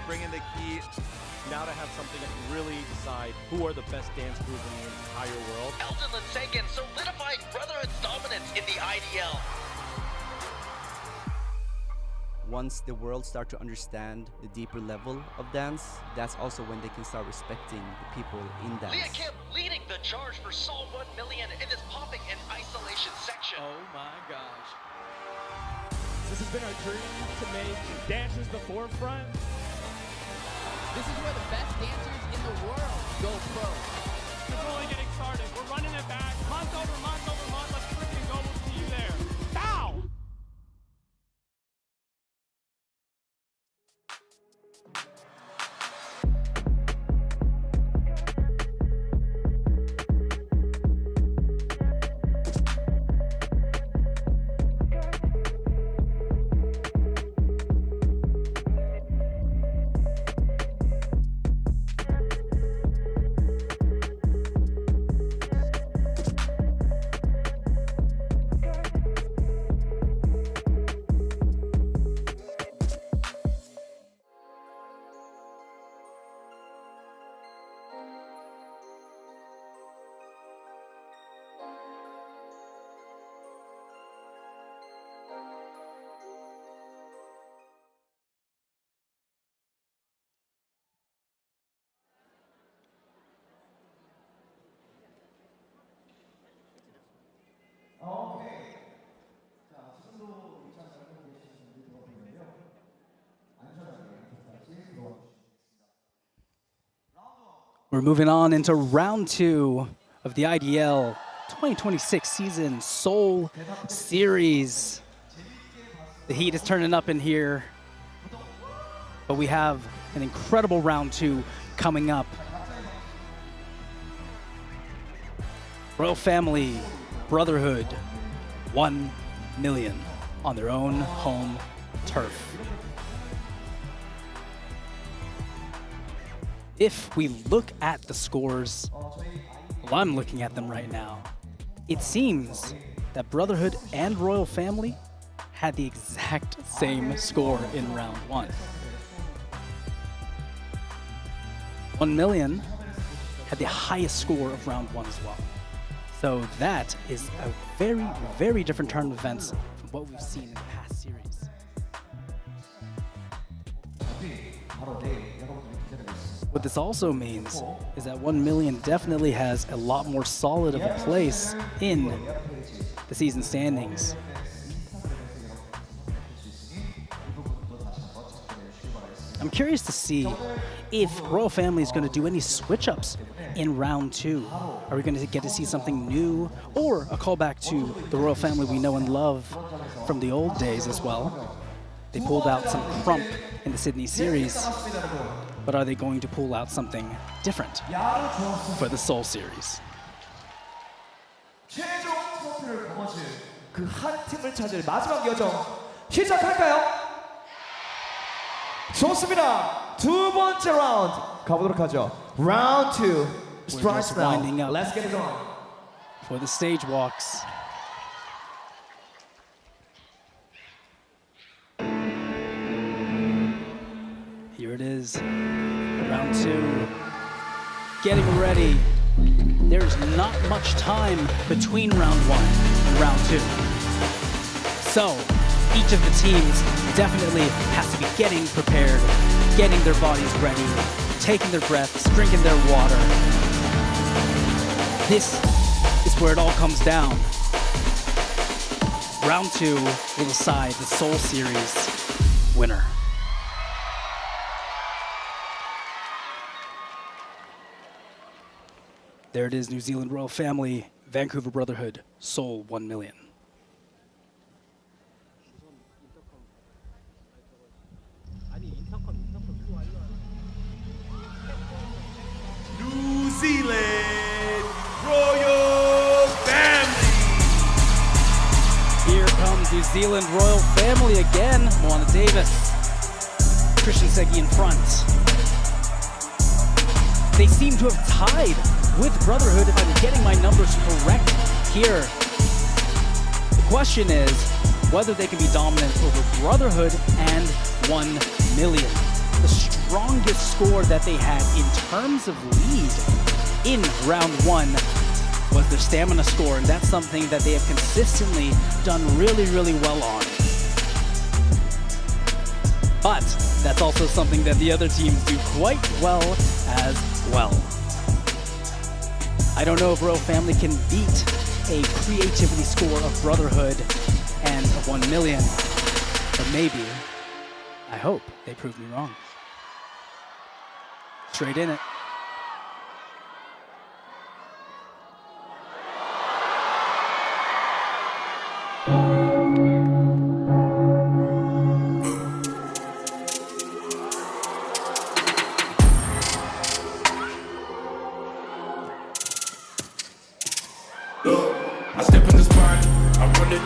bringing the key now to have something that can really decide who are the best dance group in the entire world. Elton and Sagan solidifying Brotherhood's dominance in the IDL. Once the world start to understand the deeper level of dance, that's also when they can start respecting the people in dance. Leah Kim leading the charge for Seoul 1 million in this popping and isolation section. Oh my gosh. This has been our dream to make dancers the forefront. This is where the best dancers in the world go pro. It's only getting started. We're running it back month over month over month. Let's freaking go. We'll see you there. Bow! We're moving on into round 2 of the IDL 2026 season Seoul Series. The heat is turning up in here, but we have an incredible round 2 coming up. Royal Family, Brotherhood, 1 million on their own home turf. If we look at the scores, well, I'm looking at them right now, it seems that Brotherhood and Royal Family had the exact same score in round 1. 1 million had the highest score of round 1 as well. So that is a very, very different turn of events from what we've seen in the past series. What this also means is that 1 million definitely has a lot more solid of a place in the season standings. I'm curious to see if Royal Family is going to do any switch-ups in round 2. Are we going to get to see something new, or a callback to the Royal Family we know and love from the old days as well? They pulled out some crump in the Sydney series, but are they going to pull out something different for the Seoul series? 최종 트로피를 거머쥘 그 한 팀을 찾을 마지막 여정 시작할까요? 좋습니다. 두 번째 라운드 가보도록 하죠. Round 2 starts now. Winding up Let's get it on. For the stage walks. Here it is, round 2, getting ready. There's not much time between round 1 and round 2. So each of the teams definitely has to be getting prepared, getting their bodies ready, taking their breaths, drinking their water. This is where it all comes down. Round 2 will decide the Seoul Series winner. There it is, New Zealand Royal Family, Vancouver Brotherhood, Seoul 1 million. New Zealand Royal Family. Here comes New Zealand Royal Family again. Moana Davis, Christian Segi in front. They seem to have tied with Brotherhood, if I'm getting my numbers correct here. The question is whether they can be dominant over Brotherhood and 1 million. the strongest score that they had in terms of lead in round one was their stamina score, and that's something that they have consistently done really, really well on. But that's also something that the other teams do quite well as well. I don't know if Royal Family can beat a creativity score of Brotherhood and 1 million, but maybe, I hope they prove me wrong. Straight in it. I step in the spot, I run it,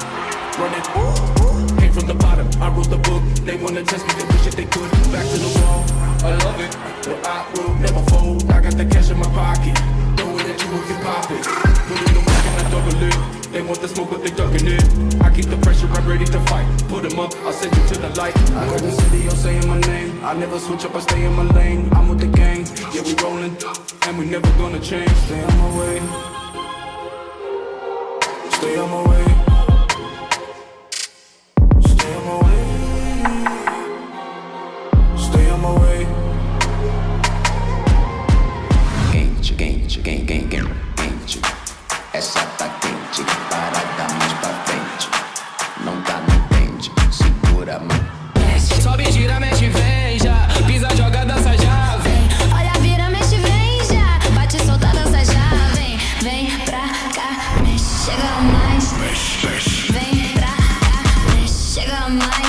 came from the bottom, I wrote the book, they wanna test me, they wish that they could, back to the wall, I love it, but I will never fold, I got the cash in my pocket, throw it at you if you pop it, put it in the mic and I double it, they want the smoke but they ducking it, I keep the pressure, I'm ready to fight, put them up, I'll send you to the light, I heard the city, you're saying my name, I never switch up, I stay in my lane, I'm with the gang, yeah we rolling, and we never gonna change, stay on my way. Stay on my way. Stay on my way. Stay on my way. Quente. Essa tá quente, parada mais pra frente. Não tá, não entende, segura a mão. Sobe, gira, mexe, vem já. Pisa, joga, dança já, vem. Olha, vira, mexe, vem já. Bate, solta, dança já, vem. Vem pra cá, mexe, chega mais. Vem pra cá, mexe, chega mais.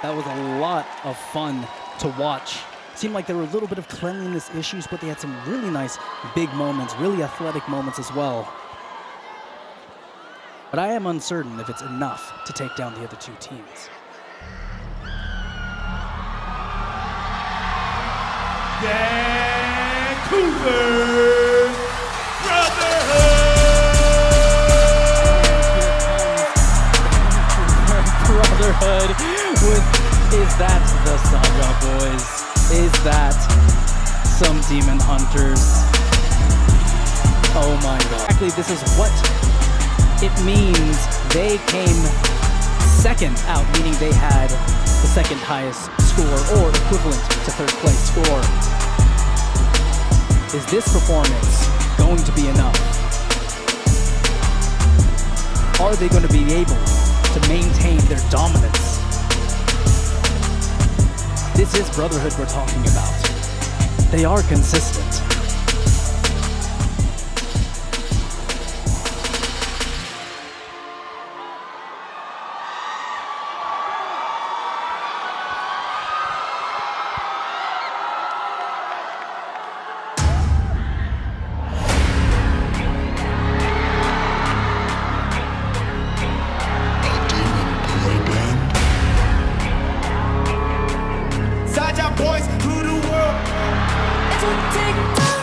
That was a lot of fun to watch. Seemed like there were a little bit of cleanliness issues, but they had some really nice big moments, really athletic moments as well. But I am uncertain if it's enough to take down the other two teams. Vancouver Brotherhood! Brotherhood with Is That the Saga, boys? Is that some Demon Hunters? Oh my god. Actually, this is what it means. They came second out, meaning they had the second highest score, or equivalent to third place score. Is this performance going to be enough? Are they going to be able to maintain their dominance? This is Brotherhood we're talking about. They are consistent. Boys through the world. It would take time.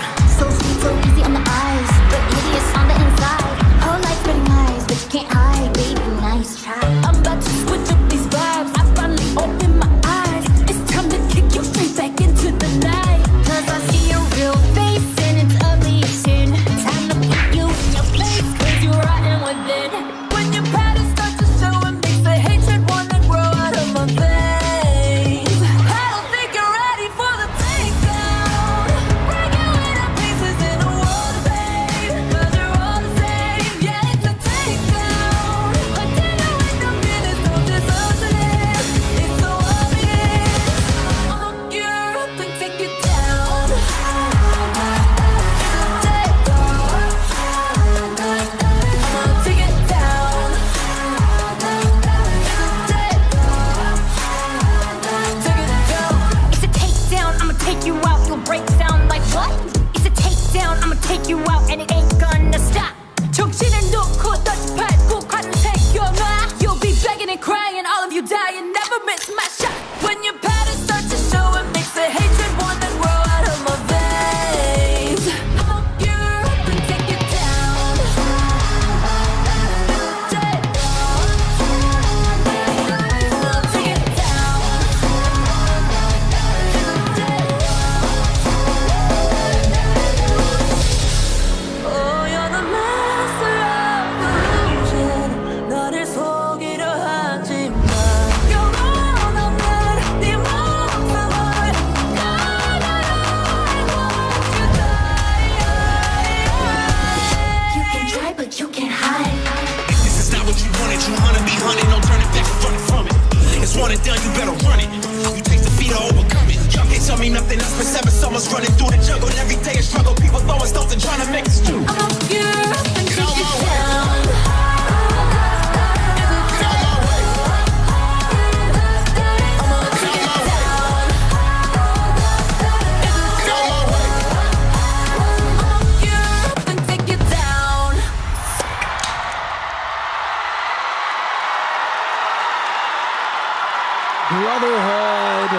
Brotherhood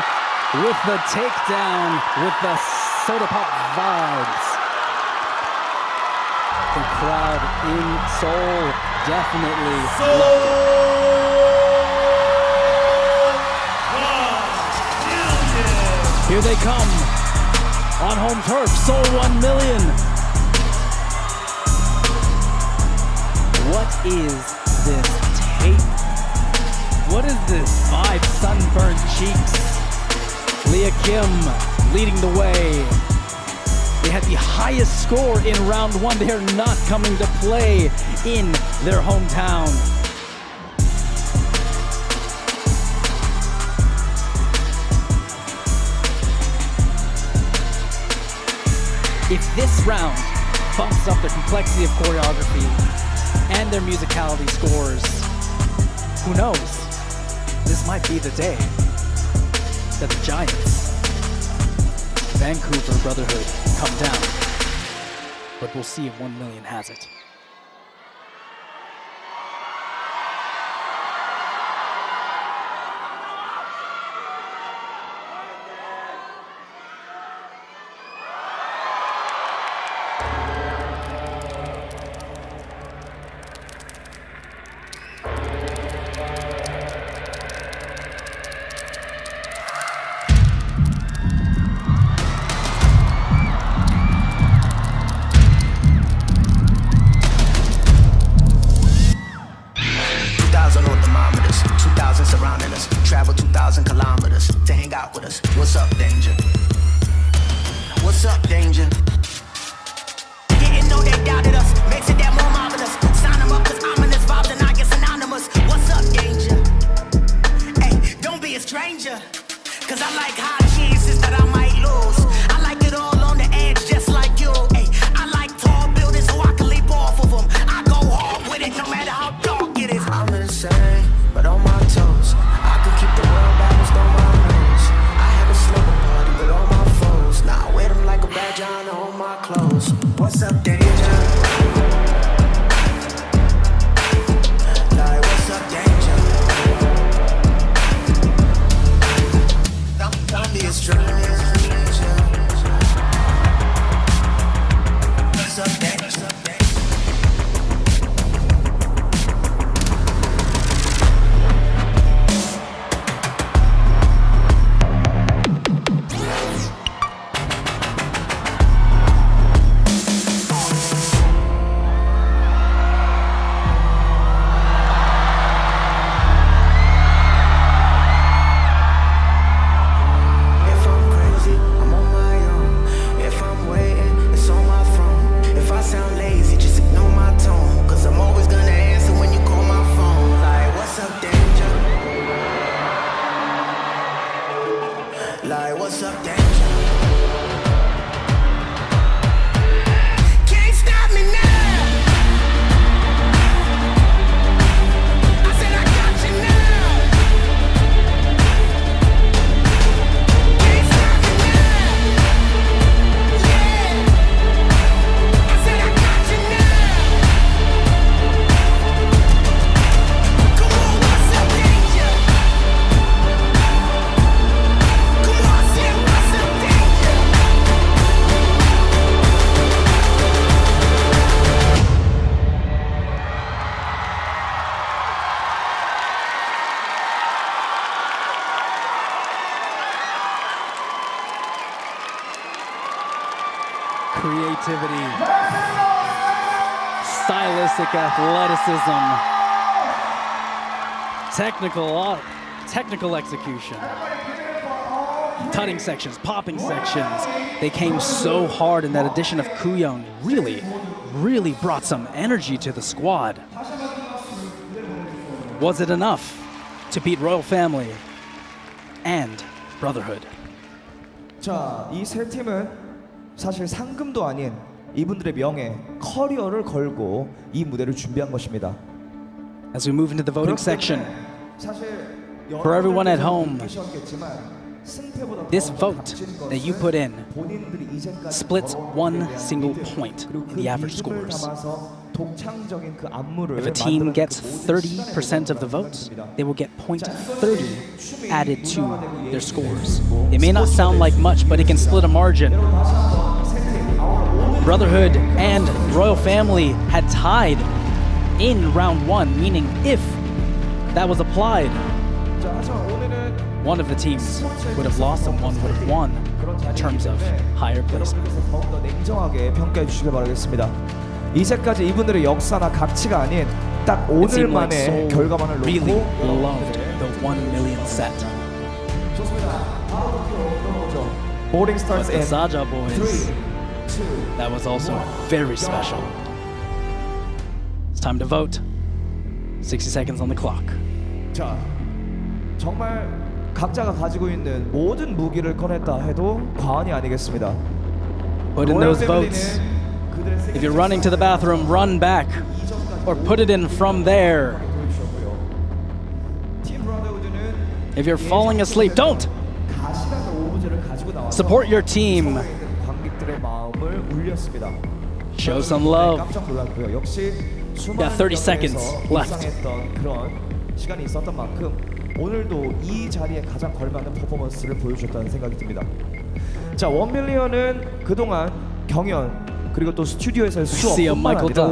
with the takedown, with the soda pop vibes. The crowd in Seoul definitely Here they come on home turf, Seoul 1 million. What is this tape? What is this vibe? Sunburned cheeks. Leah Kim leading the way. They had the highest score in round one. They are not coming to play in their hometown. If this round bumps up their complexity of choreography and their musicality scores, who knows? This might be the day that the Giants, Vancouver Brotherhood, come down. But we'll see if 1 million has it. Surrounding us, travel 2,000 kilometers to hang out with us. What's up, danger? What's up, danger? Didn't know they doubted us, makes it that more marvelous. Sign them up, cause ominous vibes and I get synonymous. What's up, danger? Hey, don't be a stranger, cause I like high chances that I might lose. I like it all on the edge, just like you. Hey, I like tall buildings so I can leap off of them. I go hard with it, no matter how dark it is. I'm insane, but on my toes, I could keep the world balanced on my nose. I have a slumber party with all my foes. Now I wear them like a badge on all my clothes. What's up, danger? Like, what's up, danger? Don't be a stranger. What's up, danger? Like, what's up, danger? Can't stop me now. I said I got you now. Can't stop me now. Yeah. I said I got you now. Come on, what's up, danger? Creativity, stylistic athleticism, technical execution, cutting sections, popping sections. They came so hard, and that addition of Kyung really brought some energy to the squad. Was it enough to beat Royal Family and Brotherhood? 자, 이 세 팀은 사실 상금도 아닌 이분들의 명예, 커리어를 걸고 이 무대를 준비한 것입니다. As we move into the voting section, for everyone at home, this vote that you put in splits one single point in the average scores. 독창적인 그 안무를 If a team gets 30% of the votes, they will get 0.30 added to their scores. It may not sound like much, but it can split a margin. Brotherhood and Royal Family had tied in round 1, meaning if that was applied, one of the teams would have lost and one would have won in terms of higher placement. 더욱더 냉정하게 평가해 주시길 바라겠습니다. 이제까지 이분들의 역사나 가치가 아닌 딱 It seemed like 오늘만의 Seoul 결과만을 really 놓고 loved the 1 million set. Voting starts But the in Saja boys, 3, 2, that was also very special. It's time to vote. 60 seconds on the clock. 자, 정말 각자가 가지고 있는 모든 무기를 꺼냈다 해도 과언이 아니겠습니다. Put in those votes. If you're running to the bathroom, run back. Or put it in from there. If you're falling asleep, don't! Support your team. 관객들의 마음을 울렸습니다. Show some love. 깜짝 놀랐고요. 역시 Yeah, 30 seconds left. 이상했던 그런 시간이 있었던 만큼 오늘도 이 자리에 가장 걸맞는 퍼포먼스를 보여줬다는 생각이 듭니다. 자, 1 밀리언은 그동안 경연 그리고 또 스튜디오에서의 수업뿐만 아니라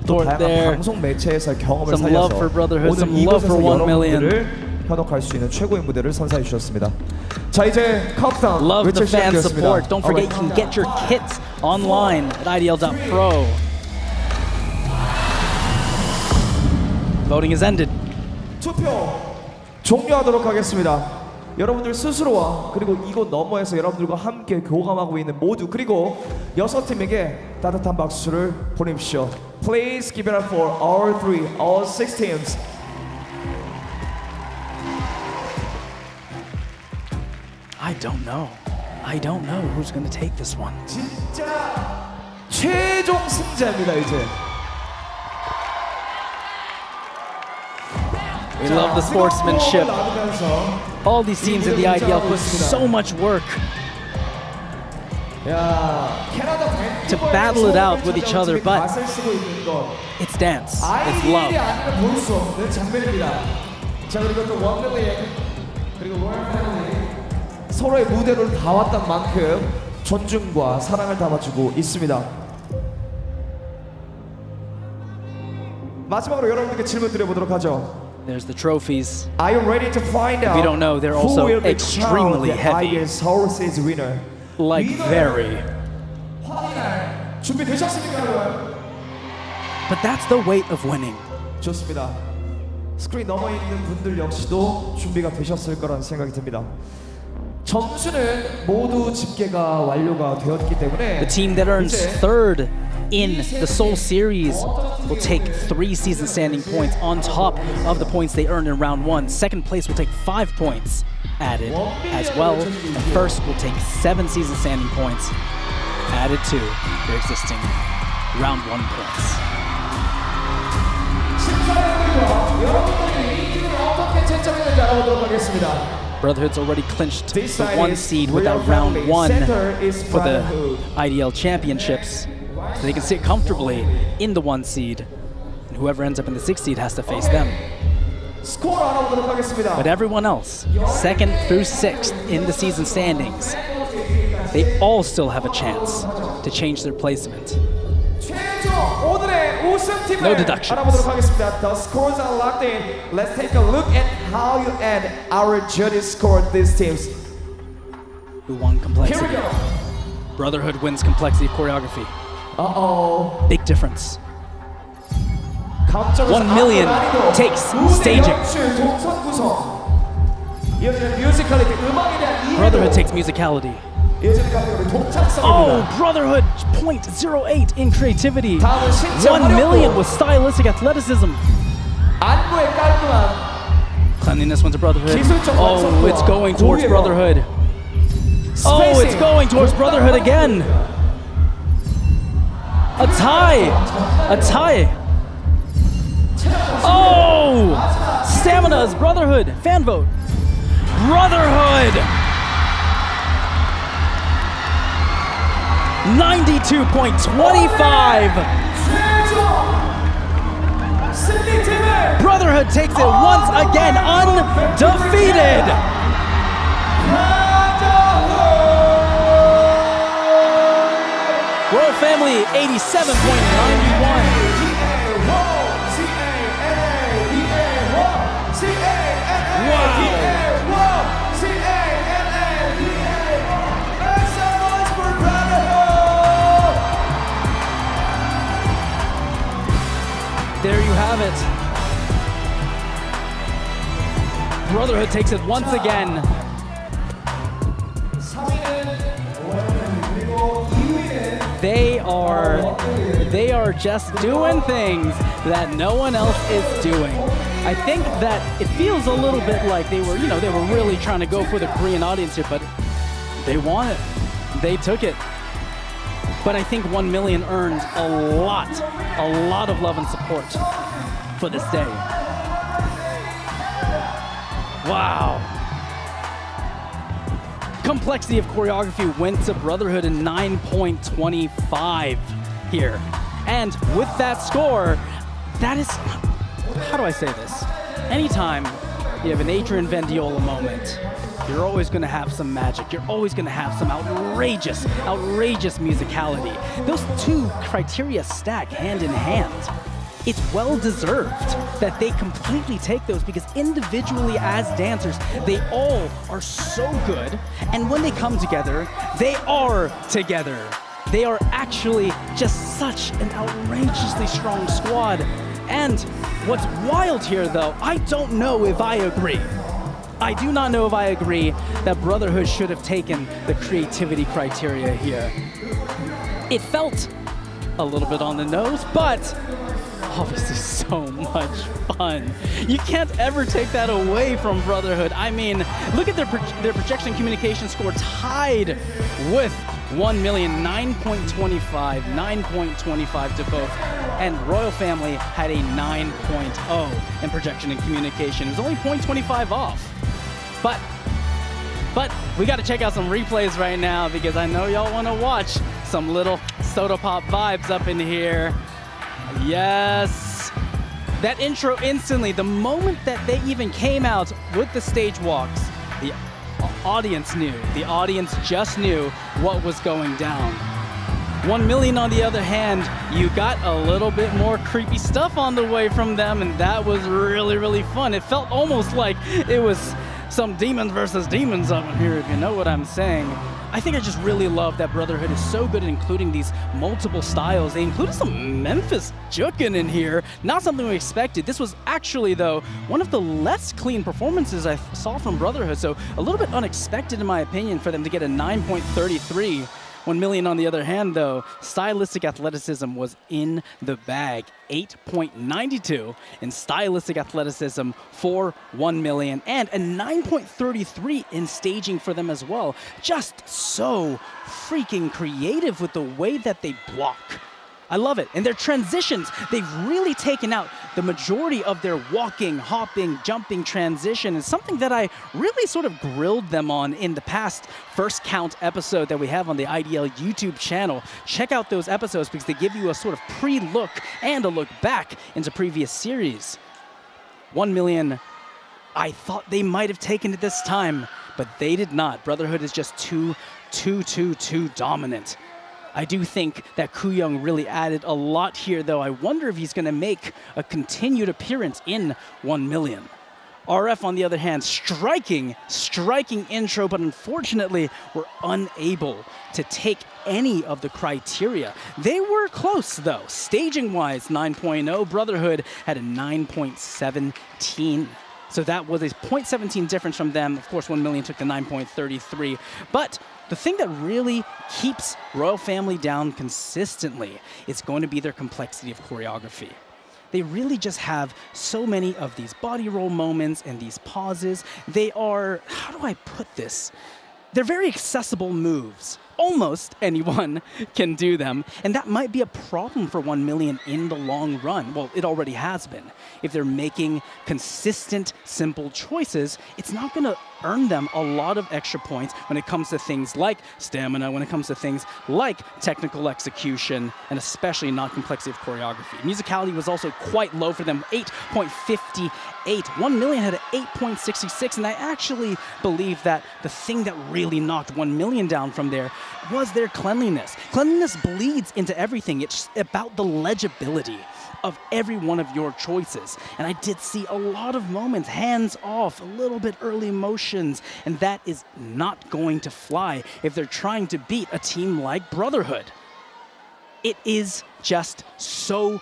또 다양한 방송 매체에서의 경험을 살려서 오늘 이곳에서 여러분들을 현혹할 수 있는 최고의 무대를 선사해 주셨습니다. 자, 이제 카운트다운 Love the 외칠 fan 시간이었습니다. support. Don't forget you can get your kits online at idl.pro. Voting is ended. 투표 종료하도록 하겠습니다. 여러분들 스스로와 그리고 이곳 너머에서 여러분들과 함께 교감하고 있는 모두 그리고 6팀에게 따뜻한 박수를 보내십시오. Please give it up for all 6 teams. I don't know who's going to take this one. 진짜 최종 승자입니다 이제. We love the sportsmanship. All these teams in the IDL put so much work to battle it out with each other, but it's dance, it's love. 자, 그리고 또 1 million 그리고 로얄 패밀리 서로의 무대로 다 왔던 만큼 존중과 사랑을 담아주고 있습니다. 마지막으로 여러분들께 질문 드려보도록 하죠. There's the trophies. Are you ready to find out If you don't know, they're who also will be extremely crowned the heavy. IDL Series winner? Like very. 확인할 준비되셨습니까, 여러분? But that's the weight of winning. 좋습니다. 스크린 너머 있는 분들 역시도 준비가 되셨을 거라는 생각이 듭니다. 점수는 모두 집계가 완료가 되었기 때문에 The team that earns third in the Seoul Series will take 3 season standing points on top of the points they earned in round 1. Second place will take 5 points added as well. And first will take 7 season standing points added to their existing round 1 points. 여러분들이 이 팀을 어떻게 채점했는지 알아보도록 하겠습니다. Brotherhood's already clinched the 1 seed with that round 1 for the IDL championships. So they can sit comfortably in the 1 seed. And whoever ends up in the 6 seed has to face them. But everyone else, 2nd through 6th in the season standings, they all still have a chance to change their placement. 오늘의 우승팀을 No deductions. 알아보도록 하겠습니다. The scores are locked in. Let's take a look at how you add our judges scored these teams. Who won complexity? Here we go. Brotherhood wins complexity of choreography. Uh-oh. Big difference. 1 million takes staging. Brotherhood takes musicality. Oh, Brotherhood 0.08 in creativity. 1 million with stylistic athleticism. Cleanliness went to Brotherhood. Oh, it's going towards Brotherhood. Oh, it's going towards Brotherhood again. A tie. A tie. Oh, Stamina's Brotherhood. Fan vote. Brotherhood. 92.25. Brotherhood takes it once again, undefeated. Royal Family 87.91. There you have it. Brotherhood takes it once again. They are just doing things that no one else is doing. I think that it feels a little bit like they were really trying to go for the Korean audience here, but they won it. They took it. But I think 1 million earned a lot of love and support for this day. Wow. Complexity of choreography went to Brotherhood in 9.25 here. And with that score, that is, how do I say this? Anytime you have an Adrian Vendiola moment, you're always going to have some magic. You're always going to have some outrageous musicality. Those two criteria stack hand in hand. It's well deserved that they completely take those because individually as dancers, they all are so good. And when they come together, they are together. They are actually just such an outrageously strong squad. And what's wild here, though, I don't know if I agree. I do not know if I agree that Brotherhood should have taken the creativity criteria here. It felt a little bit on the nose, but obviously so much fun. You can't ever take that away from Brotherhood. I mean, look at their projection communication score tied with 1 million, 9.25 to both. And Royal Family had a 9.0 in projection and communication. It was only 0.25 off. But we got to check out some replays right now because I know y'all want to watch some little soda pop vibes up in here. Yes. That intro instantly, the moment that they even came out with the stage walks, the audience knew. The audience just knew what was going down. 1 million on the other hand, you got a little bit more creepy stuff on the way from them, and that was really fun. It felt almost like it was some demons versus demons up in here, if you know what I'm saying. I think I just really love that Brotherhood is so good at including these multiple styles. They included some Memphis jukin in here. Not something we expected. This was actually, though, one of the less clean performances I saw from Brotherhood, so a little bit unexpected in my opinion for them to get a 9.33. 1 million on the other hand, though, stylistic athleticism was in the bag. 8.92 in stylistic athleticism for 1 million, and a 9.33 in staging for them as well. Just so freaking creative with the way that they block. I love it. And their transitions, they've really taken out the majority of their walking, hopping, jumping transition. Is something that I really sort of grilled them on in the past First Count episode that we have on the IDL YouTube channel. Check out those episodes because they give you a sort of pre-look and a look back into previous series. 1 million, I thought they might have taken it this time, but they did not. Brotherhood is just too dominant. I do think that Kyung really added a lot here, though. I wonder if he's going to make a continued appearance in 1 million. RF, on the other hand, striking intro, but unfortunately were unable to take any of the criteria. They were close, though. Staging-wise, 9.0. Brotherhood had a 9.17. So that was a 0.17 difference from them. Of course, 1 million took the 9.33. But the thing that really keeps Royal Family down consistently is going to be their complexity of choreography. They really just have so many of these body roll moments and these pauses. They are, how do I put this? They're very accessible moves, almost anyone can do them. And that might be a problem for 1 million in the long run. Well, it already has been. If they're making consistent, simple choices, it's not going to earn them a lot of extra points when it comes to things like stamina, when it comes to things like technical execution, and especially not complexity of choreography. Musicality was also quite low for them, 8.58. 1 million had an 8.66, and I actually believe that the thing that really knocked 1 million down from there was their cleanliness. Cleanliness bleeds into everything. It's about the legibility of every one of your choices. And I did see a lot of moments, hands off, a little bit early motions, and that is not going to fly if they're trying to beat a team like Brotherhood. It is just so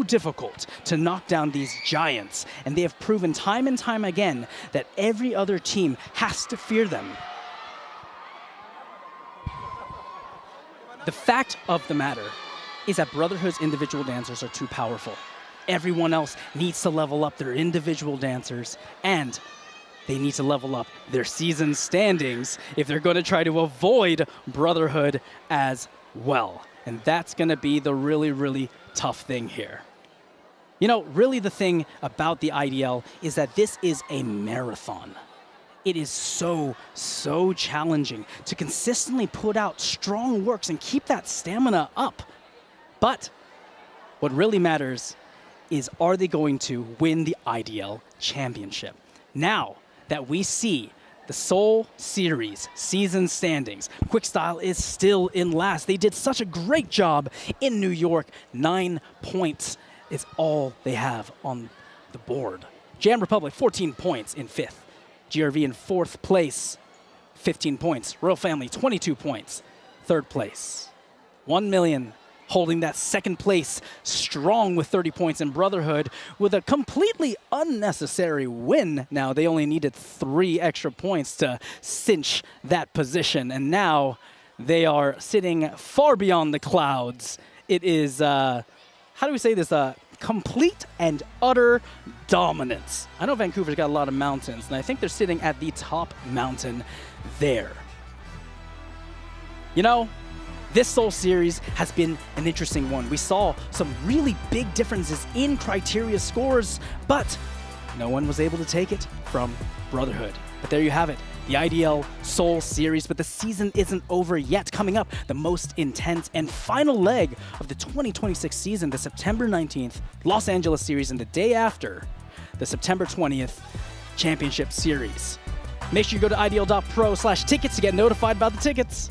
difficult to knock down these giants, and they have proven time and time again that every other team has to fear them. The fact of the matter is that Brotherhood's individual dancers are too powerful. Everyone else needs to level up their individual dancers, and they need to level up their season standings if they're going to try to avoid Brotherhood as well. And that's going to be the really tough thing here. You know, really the thing about the IDL is that this is a marathon. It is so challenging to consistently put out strong works and keep that stamina up. But what really matters is, are they going to win the IDL championship? Now that we see the Seoul Series season standings, Quickstyle is still in last. They did such a great job in New York. 9 points is all they have on the board. Jam Republic, 14 points in 5th. GRV in 4th place, 15 points. Royal Family, 22 points, 3rd place. 1 million holding that 2nd place strong with 30 points in Brotherhood with a completely unnecessary win. Now, they only needed 3 extra points to cinch that position, and now they are sitting far beyond the clouds. It is, how do we say this, complete and utter dominance. I know Vancouver's got a lot of mountains, and I think they're sitting at the top mountain there. You know, this Seoul Series has been an interesting one. We saw some really big differences in criteria scores, but no one was able to take it from Brotherhood. But there you have it, the IDL Seoul Series, but the season isn't over yet. Coming up, the most intense and final leg of the 2026 season, the September 19th Los Angeles Series, and the day after, the September 20th Championship Series. Make sure you go to idl.pro/tickets to get notified about the tickets.